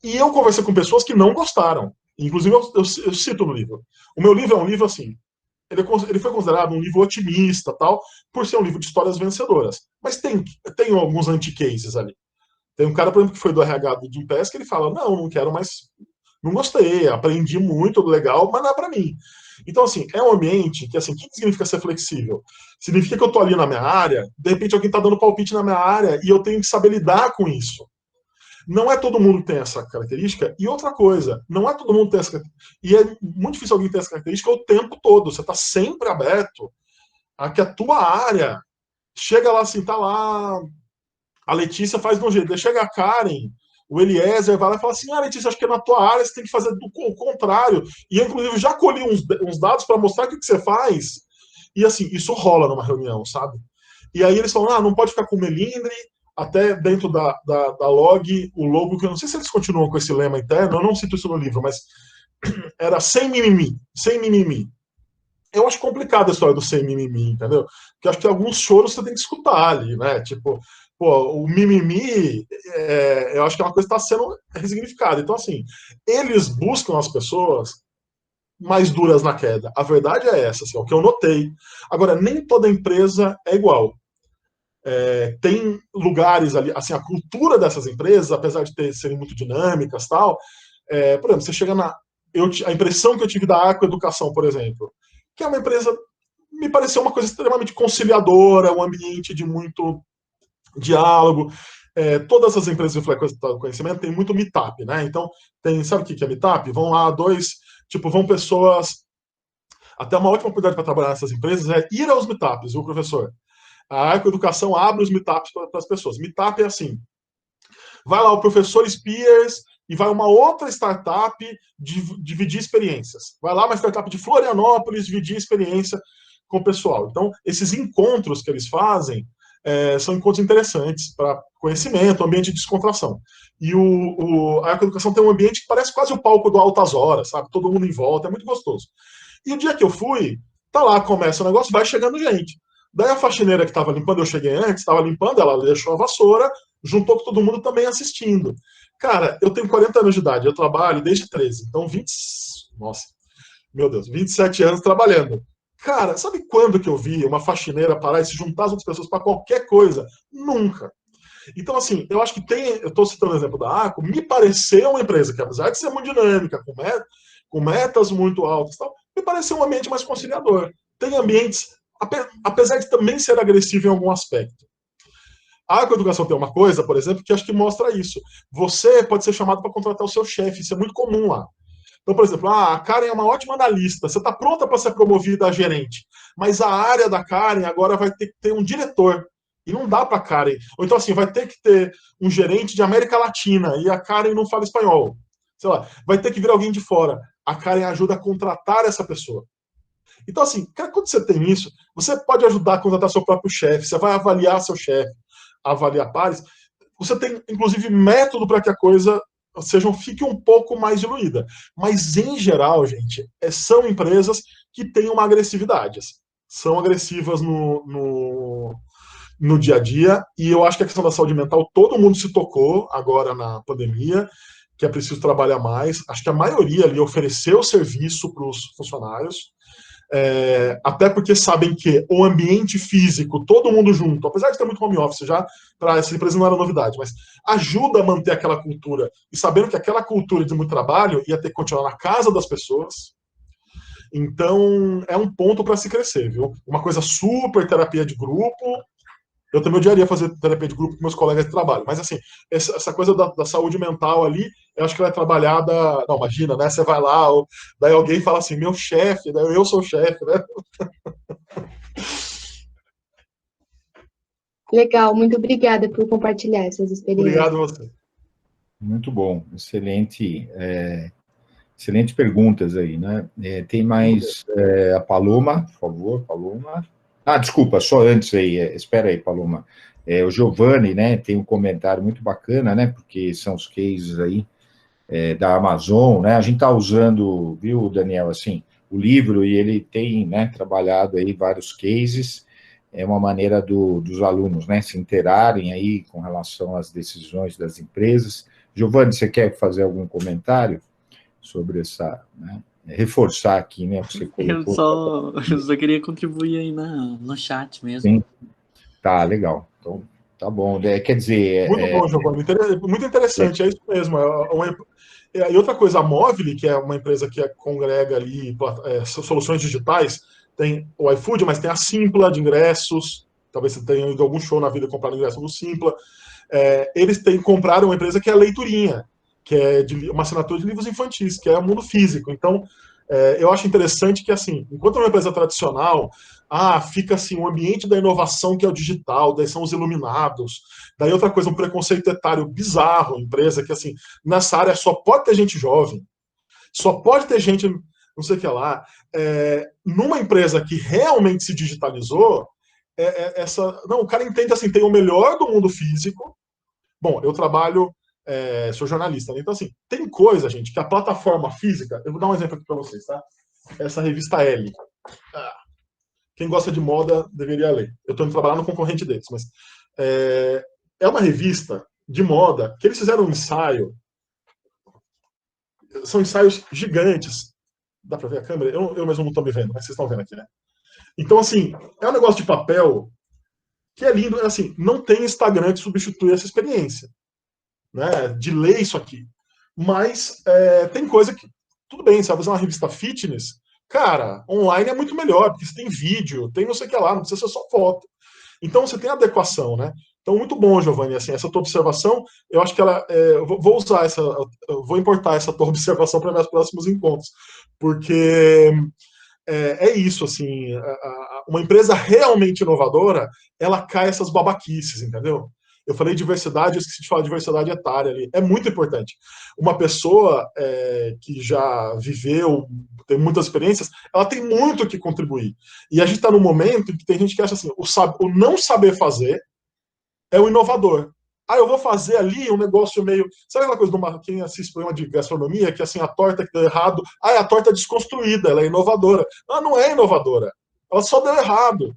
Speaker 1: E eu conversei com pessoas que não gostaram. Inclusive, eu cito no livro. O meu livro é um livro, assim, ele foi considerado um livro otimista, tal, por ser um livro de histórias vencedoras. Mas tem alguns anti-cases ali. Tem um cara, por exemplo, que foi do RH do Gimpass, que ele fala, não quero mais, não gostei, aprendi muito, legal, mas não é para mim. Então, assim, é um ambiente que, assim, o que significa ser flexível? Significa que eu tô ali na minha área, de repente alguém tá dando palpite na minha área e eu tenho que saber lidar com isso. Não é todo mundo que tem essa característica. E outra coisa, não é todo mundo que tem essa característica. E é muito difícil alguém ter essa característica o tempo todo. Você está sempre aberto a que a tua área chega lá assim, tá lá, a Letícia faz de um jeito, chega a Karen, o Eliezer vai lá e fala assim, Letícia, acho que na tua área você tem que fazer o contrário. E eu, inclusive, já colhi uns dados para mostrar o que você faz. E assim, isso rola numa reunião, sabe? E aí eles falam, não pode ficar com melindre, até dentro da log, o logo, que eu não sei se eles continuam com esse lema interno, eu não cito isso no livro, mas era sem mimimi, sem mimimi. Eu acho complicado a história do sem mimimi, entendeu? Porque eu acho que alguns choros você tem que escutar ali, né? Tipo, o mimimi, eu acho que é uma coisa que está sendo ressignificada. Então, assim, eles buscam as pessoas mais duras na queda. A verdade é essa, assim, é o que eu notei. Agora, nem toda empresa é igual. Tem lugares ali, assim, a cultura dessas empresas, apesar de serem muito dinâmicas, tal, por exemplo, você chega a impressão que eu tive da Agroeducação, por exemplo, que é uma empresa, me pareceu uma coisa extremamente conciliadora, um ambiente de muito diálogo. Todas as empresas de conhecimento têm muito meetup, né? Então, sabe o que é meetup? Vão lá vão pessoas. Até uma ótima oportunidade para trabalhar nessas empresas é ir aos meetups, viu, professor? A Agroeducação abre os meetups para as pessoas. Meetup é assim, vai lá o professor Spears e vai uma outra startup dividir experiências. Vai lá uma startup de Florianópolis dividir experiência com o pessoal. Então, esses encontros que eles fazem são encontros interessantes para conhecimento, ambiente de descontração. E a Agroeducação tem um ambiente que parece quase o palco do Altas Horas, sabe? Todo mundo em volta, é muito gostoso. E o dia que eu fui, tá lá, começa o negócio, vai chegando gente. Daí a faxineira que estava limpando, eu cheguei antes, estava limpando, ela deixou a vassoura, juntou com todo mundo também assistindo. Cara, eu tenho 40 anos de idade, eu trabalho desde 13, então 27 anos trabalhando. Cara, sabe quando que eu vi uma faxineira parar e se juntar as outras pessoas para qualquer coisa? Nunca. Então, assim, eu acho que eu estou citando o exemplo da ACO, me pareceu uma empresa que, apesar de ser muito dinâmica, com metas muito altas, tal, me pareceu um ambiente mais conciliador. Tem ambientes, apesar de também ser agressivo em algum aspecto. A Agroeducação tem uma coisa, por exemplo, que acho que mostra isso. Você pode ser chamado para contratar o seu chefe, isso é muito comum lá. Então, por exemplo, a Karen é uma ótima analista, você está pronta para ser promovida a gerente, mas a área da Karen agora vai ter que ter um diretor. E não dá para a Karen. Ou então, assim, vai ter que ter um gerente de América Latina e a Karen não fala espanhol. Sei lá, vai ter que vir alguém de fora. A Karen ajuda a contratar essa pessoa. Então, assim, quando você tem isso, você pode ajudar a contratar seu próprio chefe, você vai avaliar seu chefe, avaliar pares. Você tem, inclusive, método para que a coisa fique um pouco mais diluída. Mas, em geral, gente, são empresas que têm uma agressividade. São agressivas no dia a dia, e eu acho que a questão da saúde mental, todo mundo se tocou agora na pandemia, que é preciso trabalhar mais. Acho que a maioria ali ofereceu serviço para os funcionários. até porque sabem que o ambiente físico, todo mundo junto, apesar de ter muito home office já, para essa empresa não era novidade, mas ajuda a manter aquela cultura, e sabendo que aquela cultura de muito trabalho ia ter que continuar na casa das pessoas. Então, é um ponto para se crescer, viu? Uma coisa super terapia de grupo. Eu também odiaria fazer terapia de grupo com meus colegas de trabalho. Mas, assim, essa coisa da saúde mental ali, eu acho que ela é trabalhada... Não, imagina, né? Você vai lá, daí alguém fala assim, meu chefe, daí eu sou o chefe, né?
Speaker 4: Legal, muito obrigada por compartilhar essas experiências.
Speaker 1: Obrigado a você.
Speaker 2: Muito bom, excelente perguntas aí, né? Tem mais a Paloma, por favor, Paloma. Desculpa, só antes aí, espera aí, Paloma. O Giovanni, né, tem um comentário muito bacana, né, porque são os cases aí da Amazon, né, a gente está usando, viu, Daniel, assim, o livro, e ele tem, né, trabalhado aí vários cases, é uma maneira dos alunos, né, se interarem aí com relação às decisões das empresas. Giovanni, você quer fazer algum comentário sobre essa, né, reforçar aqui, né, o que você colocou?
Speaker 5: Eu só queria contribuir aí no chat mesmo.
Speaker 2: Sim. Tá, legal. Então, tá bom. Quer dizer...
Speaker 1: Muito bom, Giovanni. Muito interessante, é isso mesmo. E outra coisa, a Movile, que é uma empresa que congrega ali soluções digitais, tem o iFood, mas tem a Simpla de ingressos. Talvez você tenha ido a algum show na vida e comprado ingresso no Simpla. Eles compraram uma empresa que é a Leiturinha, que é uma assinatura de livros infantis, que é o mundo físico. Então, eu acho interessante que, assim, enquanto uma empresa tradicional, fica assim, o ambiente da inovação que é o digital, daí são os iluminados, daí outra coisa, um preconceito etário bizarro, empresa que, assim, nessa área só pode ter gente jovem, só pode ter gente, não sei o que lá, numa empresa que realmente se digitalizou, o cara entende, assim, tem o melhor do mundo físico. Bom, eu trabalho, sou jornalista, né? Então, assim, tem coisa, gente, que a plataforma física, eu vou dar um exemplo aqui para vocês, tá? Essa revista L. Quem gosta de moda deveria ler. Eu estou indo trabalhar no concorrente deles, mas é uma revista de moda que eles fizeram um ensaio. São ensaios gigantes. Dá para ver a câmera? Eu mesmo não estou me vendo, mas vocês estão vendo aqui, né? Então, assim, é um negócio de papel que é lindo. Assim, não tem Instagram que substitui essa experiência, né? De ler isso aqui. Mas tem coisa que... Tudo bem, você vai fazer uma revista fitness... Cara, online é muito melhor, porque você tem vídeo, tem não sei o que lá, não precisa ser só foto. Então, você tem adequação, né? Então, muito bom, Giovanni, assim, essa tua observação, eu acho que ela... vou usar vou importar essa tua observação para meus próximos encontros, porque é isso, assim, uma empresa realmente inovadora, ela cai essas babaquices, entendeu? Eu falei diversidade, eu esqueci de falar diversidade etária ali. É muito importante. Uma pessoa que já viveu, tem muitas experiências, ela tem muito que contribuir. E a gente está num momento em que tem gente que acha assim, o não saber fazer é o inovador. Eu vou fazer ali um negócio meio... Sabe aquela coisa de quem assiste programa de gastronomia, que assim, a torta que deu errado, é a torta desconstruída, ela é inovadora. Ela não é inovadora. Ela só deu errado.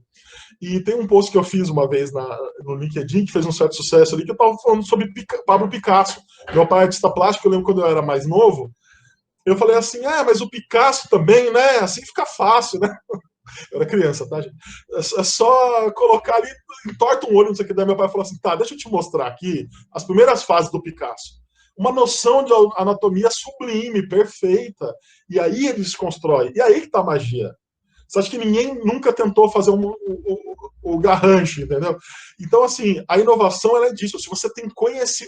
Speaker 1: E tem um post que eu fiz uma vez no LinkedIn, que fez um certo sucesso ali, que eu estava falando sobre Pablo Picasso. Meu pai é artista plástico, eu lembro quando eu era mais novo, eu falei assim, mas o Picasso também, né? Assim fica fácil, né? Eu era criança, tá, gente? É só colocar ali, entorta um olho, não sei o que. Daí meu pai falou assim, tá, deixa eu te mostrar aqui as primeiras fases do Picasso. Uma noção de anatomia sublime, perfeita. E aí ele se constrói. E aí que tá a magia. Você acha que ninguém nunca tentou fazer o garrancho, entendeu? Então, assim, a inovação ela é disso. Se você tem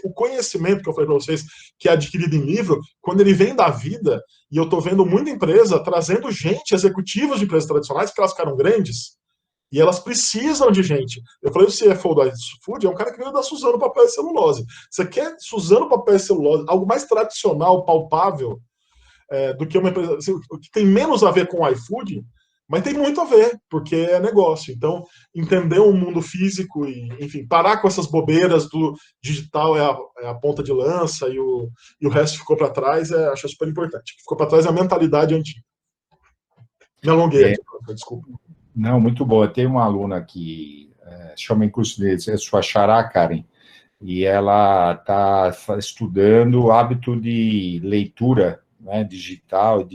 Speaker 1: o conhecimento que eu falei para vocês, que é adquirido em livro, quando ele vem da vida, e eu estou vendo muita empresa trazendo gente, executivos de empresas tradicionais, porque elas ficaram grandes, e elas precisam de gente. Eu falei, o CFO do iFood é um cara que veio da Suzano Papel e Celulose. Você quer Suzano Papel e Celulose, algo mais tradicional, palpável, do que uma empresa... Assim, o que tem menos a ver com o iFood... Mas tem muito a ver, porque é negócio. Então, entender o mundo físico e, enfim, parar com essas bobeiras do digital é a ponta de lança e o resto ficou para trás, acho super importante. Ficou para trás a mentalidade antiga. Me alonguei aqui, desculpa.
Speaker 2: Não, muito boa. Tem uma aluna que chama em curso de sua xará, Karen, e ela está estudando o hábito de leitura, né, digital,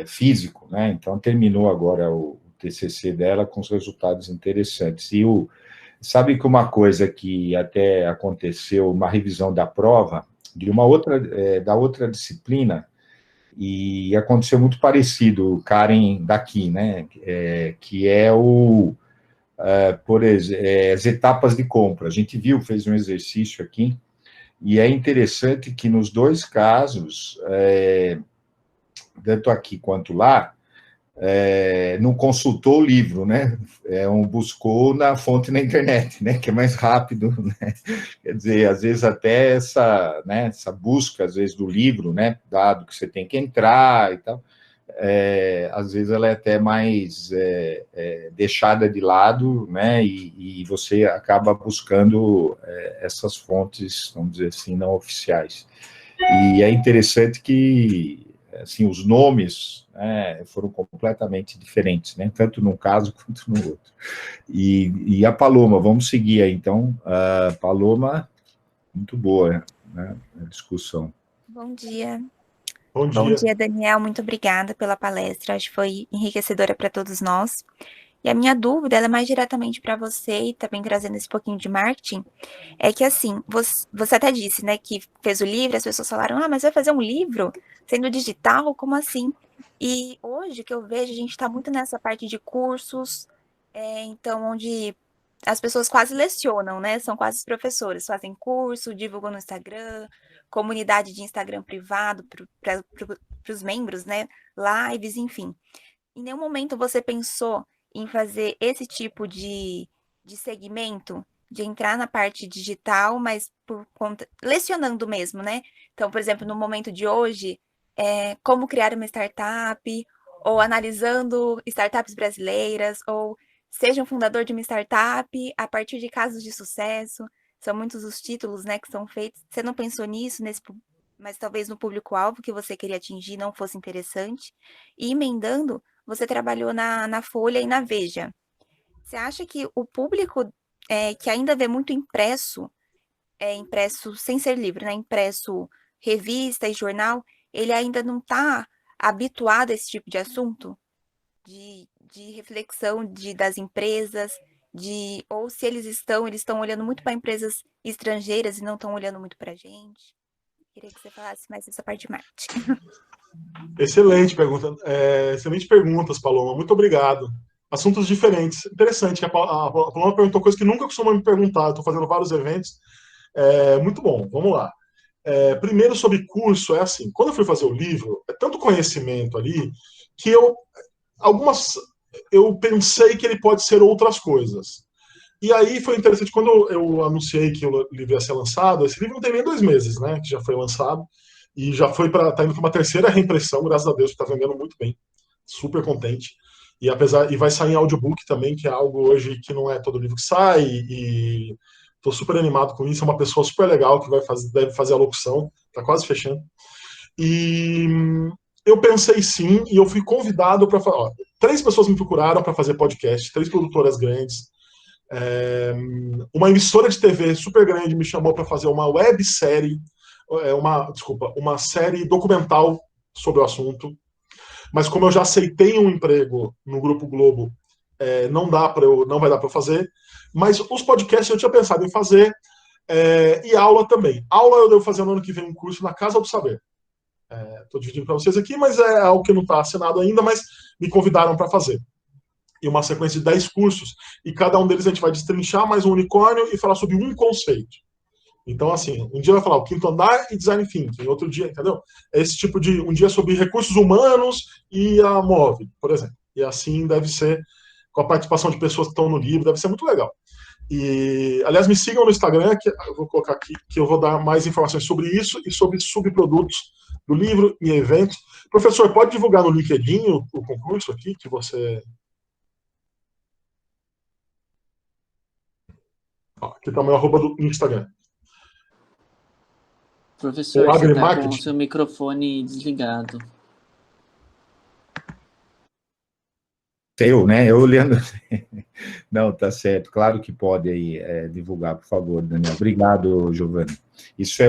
Speaker 2: físico, né? Então, terminou agora o TCC dela com os resultados interessantes. E sabe que uma coisa que até aconteceu, uma revisão da prova, de uma outra, da outra disciplina, e aconteceu muito parecido, Karen, daqui, né? Que é por exemplo, as etapas de compra. A gente fez um exercício aqui, e é interessante que nos dois casos, tanto aqui quanto lá, não consultou o livro, né? Buscou na fonte na internet, né? Que é mais rápido, né? Quer dizer, às vezes até essa busca, às vezes, do livro, né? Dado que você tem que entrar e tal, às vezes ela é até mais deixada de lado, né? E você acaba buscando essas fontes, vamos dizer assim, não oficiais. E é interessante que, assim, os nomes, né, foram completamente diferentes, né? Tanto num caso quanto no outro. E a Paloma, vamos seguir aí, então. A Paloma, muito boa, né, a discussão.
Speaker 6: Bom dia.
Speaker 1: Bom dia.
Speaker 6: Bom dia, Daniel. Muito obrigada pela palestra. Acho que foi enriquecedora para todos nós. E a minha dúvida, ela é mais diretamente para você, e também trazendo esse pouquinho de marketing, é que, assim, você até disse, né, que fez o livro, as pessoas falaram, mas vai fazer um livro sendo digital? Como assim? E hoje, o que eu vejo, a gente está muito nessa parte de cursos, então, onde as pessoas quase lecionam, né, são quase professores, fazem curso, divulgam no Instagram, comunidade de Instagram privado para os membros, né, lives, enfim. Em nenhum momento você pensou em fazer esse tipo de segmento, de entrar na parte digital, mas por conta, lecionando mesmo, né? Então, por exemplo, no momento de hoje, como criar uma startup, ou analisando startups brasileiras, ou seja um fundador de uma startup a partir de casos de sucesso. São muitos os títulos, né, que são feitos. Você não pensou nisso, mas talvez no público-alvo que você queria atingir não fosse interessante? E emendando, você trabalhou na Folha e na Veja. Você acha que o público que ainda vê muito impresso sem ser livro, né? Impresso revista e jornal, ele ainda não está habituado a esse tipo de assunto? De reflexão das empresas, ou se eles estão olhando muito para empresas estrangeiras e não estão olhando muito para a gente? Queria que você falasse mais dessa parte de marketing.
Speaker 1: Excelente pergunta. Excelentes perguntas, Paloma. Muito obrigado. Assuntos diferentes. Interessante. A Paloma perguntou coisas que nunca costuma me perguntar. Estou fazendo vários eventos. Muito bom. Vamos lá. Primeiro, sobre curso, é assim. Quando eu fui fazer o livro, é tanto conhecimento ali que eu pensei que ele pode ser outras coisas. E aí foi interessante, quando eu anunciei que o livro ia ser lançado, esse livro não tem nem 2 meses, né, que já foi lançado, e já tá indo para uma terceira reimpressão, graças a Deus, que está vendendo muito bem, super contente. E vai sair em audiobook também, que é algo hoje que não é todo livro que sai, e estou super animado com isso, é uma pessoa super legal que deve fazer a locução, está quase fechando. E eu pensei sim, e eu fui convidado para falar. 3 pessoas me procuraram para fazer podcast, 3 produtoras grandes. Uma emissora de TV super grande me chamou para fazer uma websérie, uma série documental sobre o assunto. Mas como eu já aceitei um emprego no Grupo Globo, não vai dar para eu fazer. Mas os podcasts eu tinha pensado em fazer, e aula também. Aula eu devo fazer no ano que vem um curso na Casa do Saber. Estou dividindo para vocês aqui, mas é algo que não está assinado ainda, mas me convidaram para fazer. E uma sequência de 10 cursos, e cada um deles a gente vai destrinchar mais um unicórnio e falar sobre um conceito. Então, assim, um dia vai falar o quinto andar e design thinking, outro dia, entendeu? É esse tipo de... Um dia sobre recursos humanos e a MOVE, por exemplo. E assim deve ser, com a participação de pessoas que estão no livro, deve ser muito legal. E, aliás, me sigam no Instagram, que eu vou colocar aqui, que eu vou dar mais informações sobre isso e sobre subprodutos do livro e eventos. Professor, pode divulgar no LinkedIn o concurso aqui, que você... Aqui está o meu arroba do Instagram.
Speaker 5: Professor, você está com o seu microfone desligado.
Speaker 2: Eu olhando... Não, tá certo. Claro que pode aí divulgar, por favor, Daniel. Obrigado, Giovanni. Isso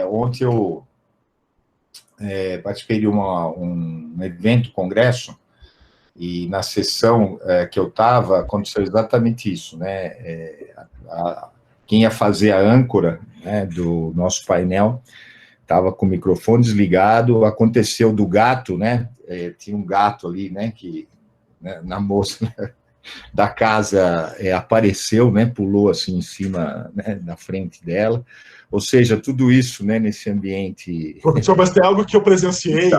Speaker 2: ontem participei de um evento, congresso, e na sessão que eu estava, aconteceu exatamente isso, né? Quem ia fazer a âncora, né, do nosso painel estava com o microfone desligado, aconteceu do gato, né? Tinha um gato ali, né, que né, na moça, né, da casa apareceu, né, pulou assim em cima, né, na frente dela, ou seja, tudo isso, né, nesse ambiente...
Speaker 1: Professor, mas tem algo que eu presenciei,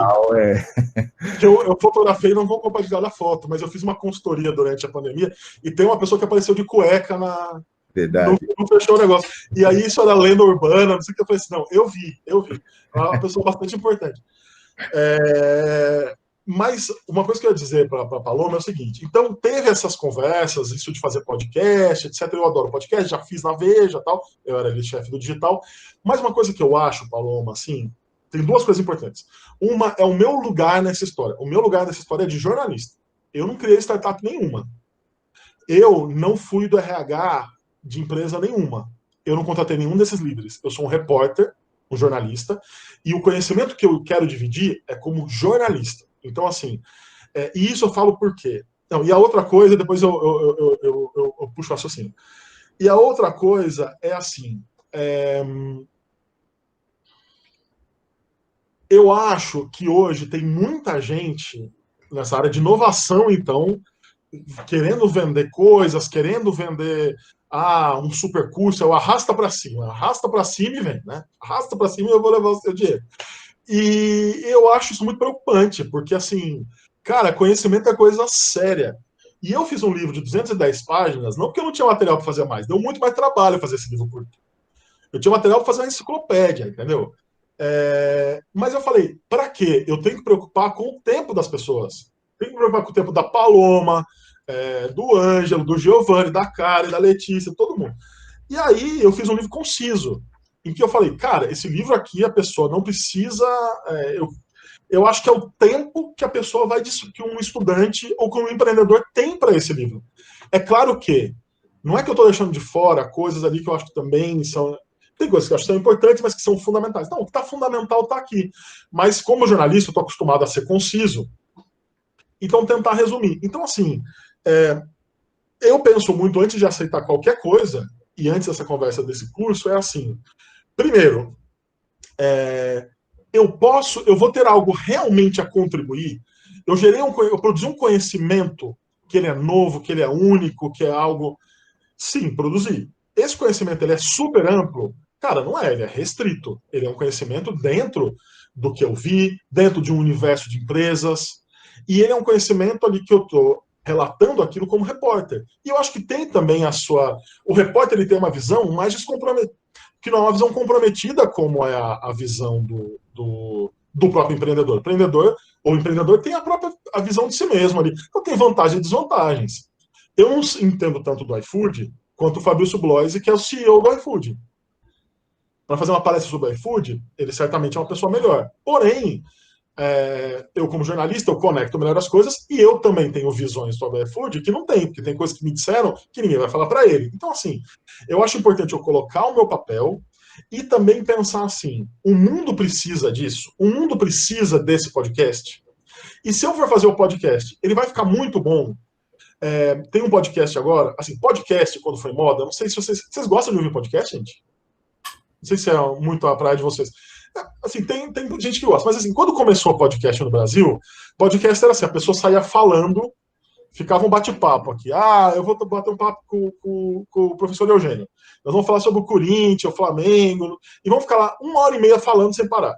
Speaker 1: que eu fotografei, não vou compartilhar a foto, mas eu fiz uma consultoria durante a pandemia, e tem uma pessoa que apareceu de cueca
Speaker 2: Verdade.
Speaker 1: Não fechou o negócio. E aí isso era lenda urbana, não sei o que, eu falei assim, não, eu vi. É uma pessoa bastante importante. Mas uma coisa que eu ia dizer para a Paloma é o seguinte, então teve essas conversas, isso de fazer podcast, etc. Eu adoro podcast, já fiz na Veja, tal, eu era ali chefe do digital, mas uma coisa que eu acho, Paloma, assim, tem duas coisas importantes. Uma é o meu lugar nessa história. O meu lugar nessa história é de jornalista. Eu não criei startup nenhuma. Eu não fui do RH de empresa nenhuma. Eu não contratei nenhum desses líderes. Eu sou um repórter, um jornalista, e o conhecimento que eu quero dividir é como jornalista. Então, assim, e isso eu falo por quê? Não, e a outra coisa, depois eu puxo o raciocínio. E a outra coisa é assim, eu acho que hoje tem muita gente nessa área de inovação, então, querendo vender coisas, querendo vender um super curso, eu arrasta para cima e vem, né? Arrasta para cima e eu vou levar o seu dinheiro. E eu acho isso muito preocupante, porque, assim, cara, conhecimento é coisa séria. E eu fiz um livro de 210 páginas, não porque eu não tinha material para fazer mais, deu muito mais trabalho fazer esse livro curto. Eu tinha material para fazer uma enciclopédia, entendeu? Mas eu falei, para quê? Eu tenho que preocupar com o tempo das pessoas. Tenho que preocupar com o tempo da Paloma, do Ângelo, do Giovanni, da Karen, da Letícia, todo mundo. E aí eu fiz um livro conciso, em que eu falei, cara, esse livro aqui a pessoa não precisa... eu acho que é o tempo que a pessoa vai... que um estudante ou que um empreendedor tem para esse livro. É claro que não é que eu estou deixando de fora coisas ali que eu acho que também são... Tem coisas que eu acho que são importantes, mas que são fundamentais. Não, o que está fundamental está aqui. Mas como jornalista, eu estou acostumado a ser conciso. Então, tentar resumir. Então, assim, eu penso muito, antes de aceitar qualquer coisa, e antes dessa conversa desse curso, é assim, primeiro, eu vou ter algo realmente a contribuir, eu produzi um conhecimento que ele é novo, que ele é único, que é algo... Sim, produzir. Esse conhecimento, ele é super amplo? Cara, não é, ele é restrito. Ele é um conhecimento dentro do que eu vi, dentro de um universo de empresas, e ele é um conhecimento ali que eu estou relatando aquilo como repórter. E eu acho que tem também o repórter, ele tem uma visão mais descomprometida, que não é uma visão comprometida como é a visão do próprio empreendedor. O empreendedor tem a visão de si mesmo ali. Então tem vantagens e desvantagens. Eu não entendo tanto do iFood quanto o Fabrício Bloise, que é o CEO do iFood. Para fazer uma palestra sobre o iFood, ele certamente é uma pessoa melhor. Porém, eu como jornalista, eu conecto melhor as coisas e eu também tenho visões sobre o iFood que não tem, porque tem coisas que me disseram que ninguém vai falar para ele. Então, assim, eu acho importante eu colocar o meu papel e também pensar assim, o mundo precisa disso, o mundo precisa desse podcast. E se eu for fazer o podcast, ele vai ficar muito bom. Tem um podcast agora, assim, podcast quando foi moda, não sei se vocês gostam de ouvir podcast, gente? Não sei se é muito a praia de vocês. Assim, tem gente que gosta, mas assim, quando começou o podcast no Brasil, podcast era assim, a pessoa saía falando, ficava um bate-papo aqui. Eu vou bater um papo com o professor Eugênio. Nós vamos falar sobre o Corinthians, o Flamengo, e vamos ficar lá 1h30 falando sem parar.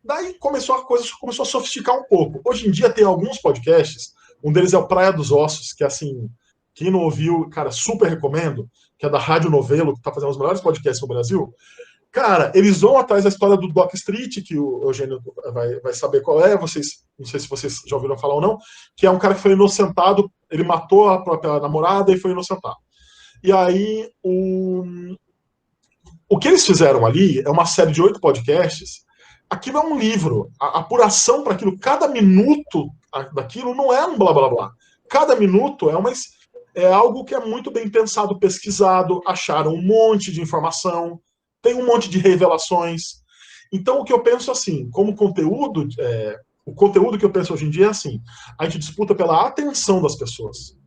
Speaker 1: Daí a coisa começou a sofisticar um pouco. Hoje em dia tem alguns podcasts, um deles é o Praia dos Ossos, que assim, quem não ouviu, cara, super recomendo, que é da Rádio Novelo, que está fazendo os melhores podcasts no Brasil. Cara, eles vão atrás da história do Doc Street, que o Eugênio vai saber qual é, não sei se vocês já ouviram falar ou não, que é um cara que foi inocentado, ele matou a própria namorada e foi inocentado. E aí, o que eles fizeram ali é uma série de 8 podcasts. Aquilo é um livro, a apuração para aquilo, cada minuto daquilo não é um blá blá blá. Cada minuto é algo que é muito bem pensado, pesquisado, acharam um monte de informação, tem um monte de revelações. Então, o que eu penso assim, como conteúdo, o conteúdo que eu penso hoje em dia é assim, a gente disputa pela atenção das pessoas.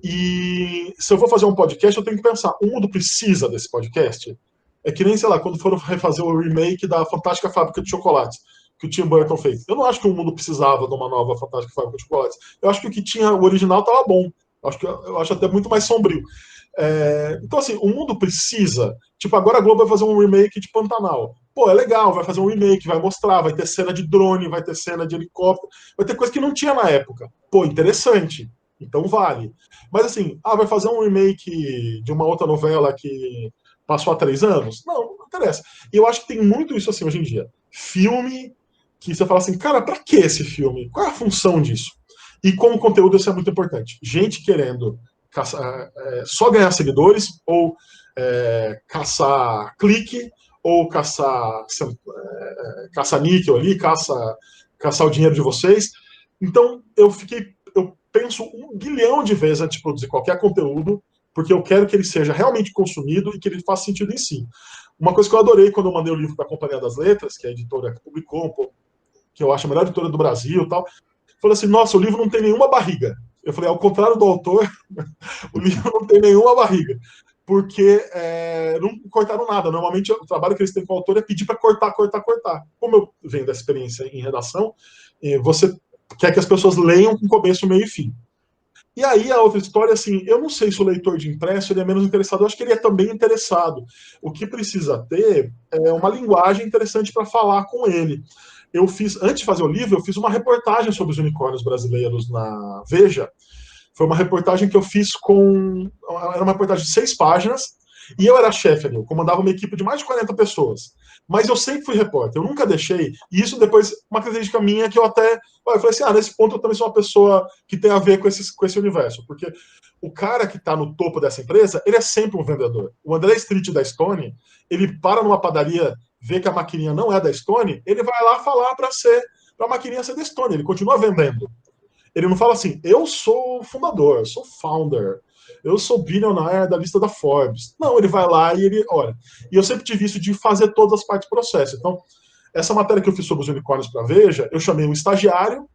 Speaker 1: E se eu vou fazer um podcast, eu tenho que pensar, o mundo precisa desse podcast? É que nem, sei lá, quando foram refazer o remake da Fantástica Fábrica de Chocolates, que o Tim Burton fez. Eu não acho que o mundo precisava de uma nova Fantástica Fábrica de Chocolates. Eu acho que o que tinha, o original, estava bom. Eu acho até muito mais sombrio. Então, assim, o mundo precisa. Tipo, agora a Globo vai fazer um remake de Pantanal. Pô, é legal, vai fazer um remake, vai mostrar, vai ter cena de drone, vai ter cena de helicóptero, vai ter coisa que não tinha na época. Pô, interessante. Então vale. Mas assim, vai fazer um remake de uma outra novela que passou há 3 anos? Não interessa. E eu acho que tem muito isso assim hoje em dia. Filme que você fala assim, cara, pra que esse filme? Qual é a função disso? E como conteúdo isso é muito importante. Gente querendo só ganhar seguidores, ou caçar clique, ou caçar níquel ali, caçar o dinheiro de vocês. Então, eu penso 1 bilhão de vezes antes de produzir qualquer conteúdo, porque eu quero que ele seja realmente consumido e que ele faça sentido em si. Uma coisa que eu adorei quando eu mandei o livro para a Companhia das Letras, que é a editora que publicou, que eu acho a melhor editora do Brasil e tal, falou assim, nossa, o livro não tem nenhuma barriga. Eu falei, ao contrário do autor, o livro não tem nenhuma barriga. Porque não cortaram nada. Normalmente, o trabalho que eles têm com o autor é pedir para cortar. Como eu venho da experiência em redação, você quer que as pessoas leiam com começo, meio e fim. E aí, a outra história, assim, eu não sei se o leitor de impresso ele é menos interessado, eu acho que ele é também interessado. O que precisa ter é uma linguagem interessante para falar com ele. Antes de fazer o livro, eu fiz uma reportagem sobre os unicórnios brasileiros na Veja. Foi uma reportagem que eu fiz era uma reportagem de 6 páginas, e eu era chefe ali, eu comandava uma equipe de mais de 40 pessoas. Mas eu sempre fui repórter, eu nunca deixei, e isso depois, uma característica minha que eu falei assim, nesse ponto eu também sou uma pessoa que tem a ver com esse universo, porque o cara que está no topo dessa empresa, ele é sempre um vendedor. O André Street da Stone, ele para numa padaria, vê que a maquininha não é da Stone, ele vai lá falar para a maquininha ser da Stone, ele continua vendendo. Ele não fala assim, eu sou fundador, eu sou founder, eu sou bilionário da lista da Forbes. Não, ele vai lá e ele olha. E eu sempre tive isso de fazer todas as partes do processo. Então, essa matéria que eu fiz sobre os unicórnios para a Veja, eu chamei um estagiário,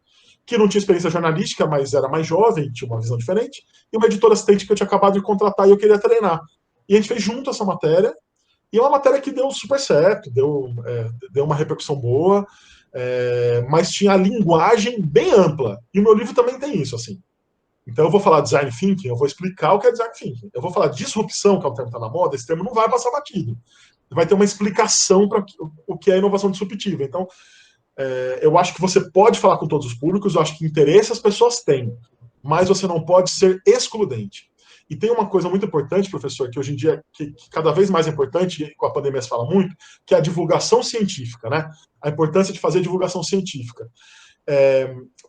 Speaker 1: que não tinha experiência jornalística, mas era mais jovem, tinha uma visão diferente, e uma editora assistente que eu tinha acabado de contratar e eu queria treinar. E a gente fez junto essa matéria, e é uma matéria que deu super certo, deu uma repercussão boa, mas tinha a linguagem bem ampla. E o meu livro também tem isso, assim. Então eu vou falar design thinking, eu vou explicar o que é design thinking. Eu vou falar disrupção, que é um termo que está na moda, esse termo não vai passar batido. Vai ter uma explicação para o que é inovação disruptiva. Então, eu acho que você pode falar com todos os públicos, eu acho que interesse as pessoas têm, mas você não pode ser excludente. E tem uma coisa muito importante, professor, que hoje em dia, que cada vez mais é importante, e com a pandemia se fala muito, que é a divulgação científica, né? A importância de fazer divulgação científica.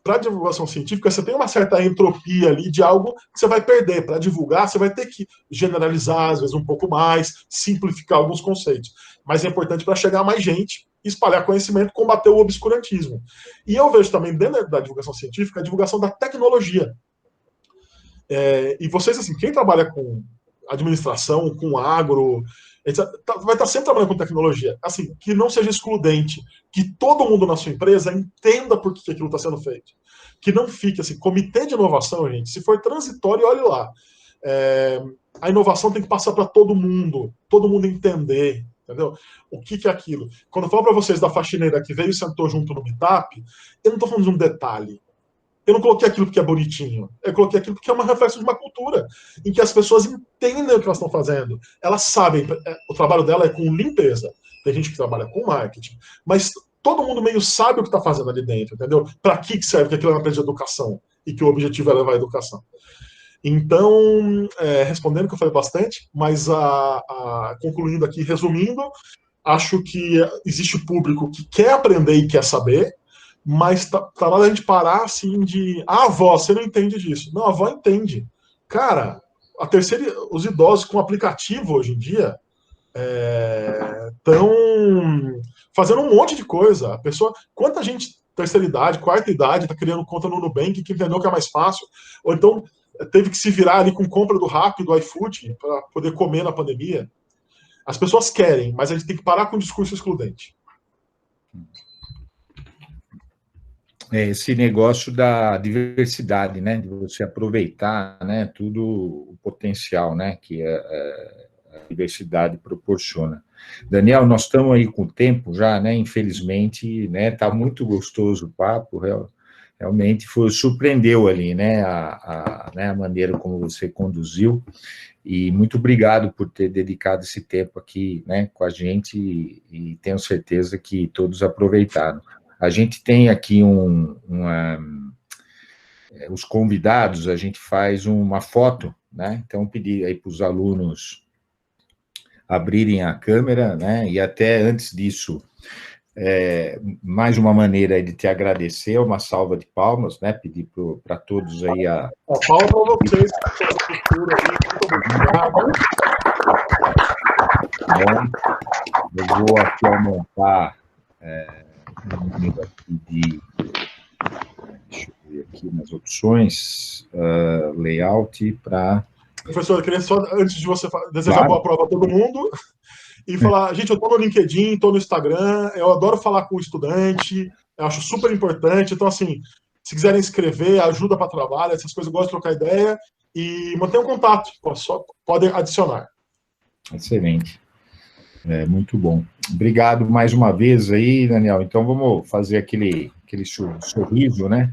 Speaker 1: Para a divulgação científica, você tem uma certa entropia ali de algo que você vai perder. Para divulgar, você vai ter que generalizar, às vezes, um pouco mais, simplificar alguns conceitos. Mas é importante para chegar a mais gente, espalhar conhecimento, combater o obscurantismo. E eu vejo também, dentro da divulgação científica, a divulgação da tecnologia. E vocês, assim, quem trabalha com administração, com agro, vai estar sempre trabalhando com tecnologia. Assim, que não seja excludente, que todo mundo na sua empresa entenda por que aquilo está sendo feito. Que não fique assim, comitê de inovação, gente, se for transitório, olhe lá. A inovação tem que passar para todo mundo entender, entendeu? O que é aquilo. Quando eu falo para vocês da faxineira que veio e sentou junto no meetup, eu não estou falando de um detalhe. Eu não coloquei aquilo porque é bonitinho. Eu coloquei aquilo porque é uma reflexão de uma cultura em que as pessoas entendem o que elas estão fazendo. Elas sabem, o trabalho dela é com limpeza. Tem gente que trabalha com marketing. Mas todo mundo meio sabe o que está fazendo ali dentro, entendeu? Para que serve que aquilo é uma empresa de educação e que o objetivo é levar a educação. Então, respondendo que eu falei bastante, mas concluindo aqui, resumindo, acho que existe público que quer aprender e quer saber, mas tá na hora da gente parar assim de... avó, você não entende disso. Não, a avó entende. Cara, os idosos com aplicativo hoje em dia estão fazendo um monte de coisa. A pessoa, quanta gente, terceira idade, quarta idade, está criando conta no Nubank que entendeu que é mais fácil, ou então teve que se virar ali com compra do Rappi, do iFood, para poder comer na pandemia. As pessoas querem, mas a gente tem que parar com o discurso excludente.
Speaker 2: Esse negócio da diversidade, né, de você aproveitar, né, tudo o potencial, né, que a diversidade proporciona. Daniel, nós estamos aí com o tempo já, né, infelizmente, né, tá muito gostoso o papo, realmente surpreendeu ali, né, a maneira como você conduziu, e muito obrigado por ter dedicado esse tempo aqui, né, com a gente, e tenho certeza que todos aproveitaram. A gente tem aqui os convidados, a gente faz uma foto, né? Então, pedir aí para os alunos abrirem a câmera, né? E até antes disso, mais uma maneira de te agradecer, uma salva de palmas, né? Pedir para todos aí a
Speaker 1: palma para vocês, essa cultura aí, muito obrigado.
Speaker 2: Eu vou aqui aumentar o número aqui deixa eu ver aqui nas opções, layout para...
Speaker 1: Professor, eu queria só, antes de você desejar boa prova a todo mundo, e falar, gente, eu estou no LinkedIn, estou no Instagram, eu adoro falar com o estudante, eu acho super importante, então, assim, se quiserem escrever, ajuda para trabalho, essas coisas, eu gosto de trocar ideia, e mantenham contato, só podem adicionar.
Speaker 2: Excelente. Muito bom. Obrigado mais uma vez aí, Daniel. Então, vamos fazer aquele sorriso, né?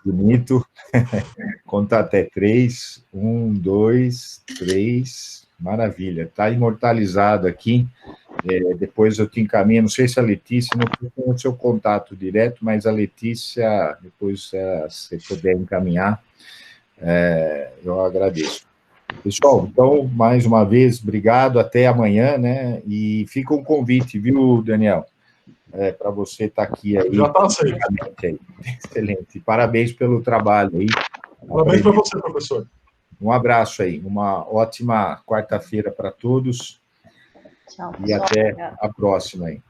Speaker 2: Bonito. Contar até 3. 1, 2, 3. Maravilha. Está imortalizado aqui. Depois eu te encaminho. Não sei se a Letícia, não tem o seu contato direto, mas a Letícia, depois, se puder encaminhar, eu agradeço. Pessoal, então, mais uma vez, obrigado, até amanhã, né? E fica um convite, viu, Daniel? Para você estar aqui aí.
Speaker 1: Já está aceito.
Speaker 2: Excelente. Parabéns pelo trabalho aí.
Speaker 1: Parabéns para você, professor.
Speaker 2: Um abraço aí. Uma ótima quarta-feira para todos.
Speaker 7: Tchau.
Speaker 2: E até a próxima aí.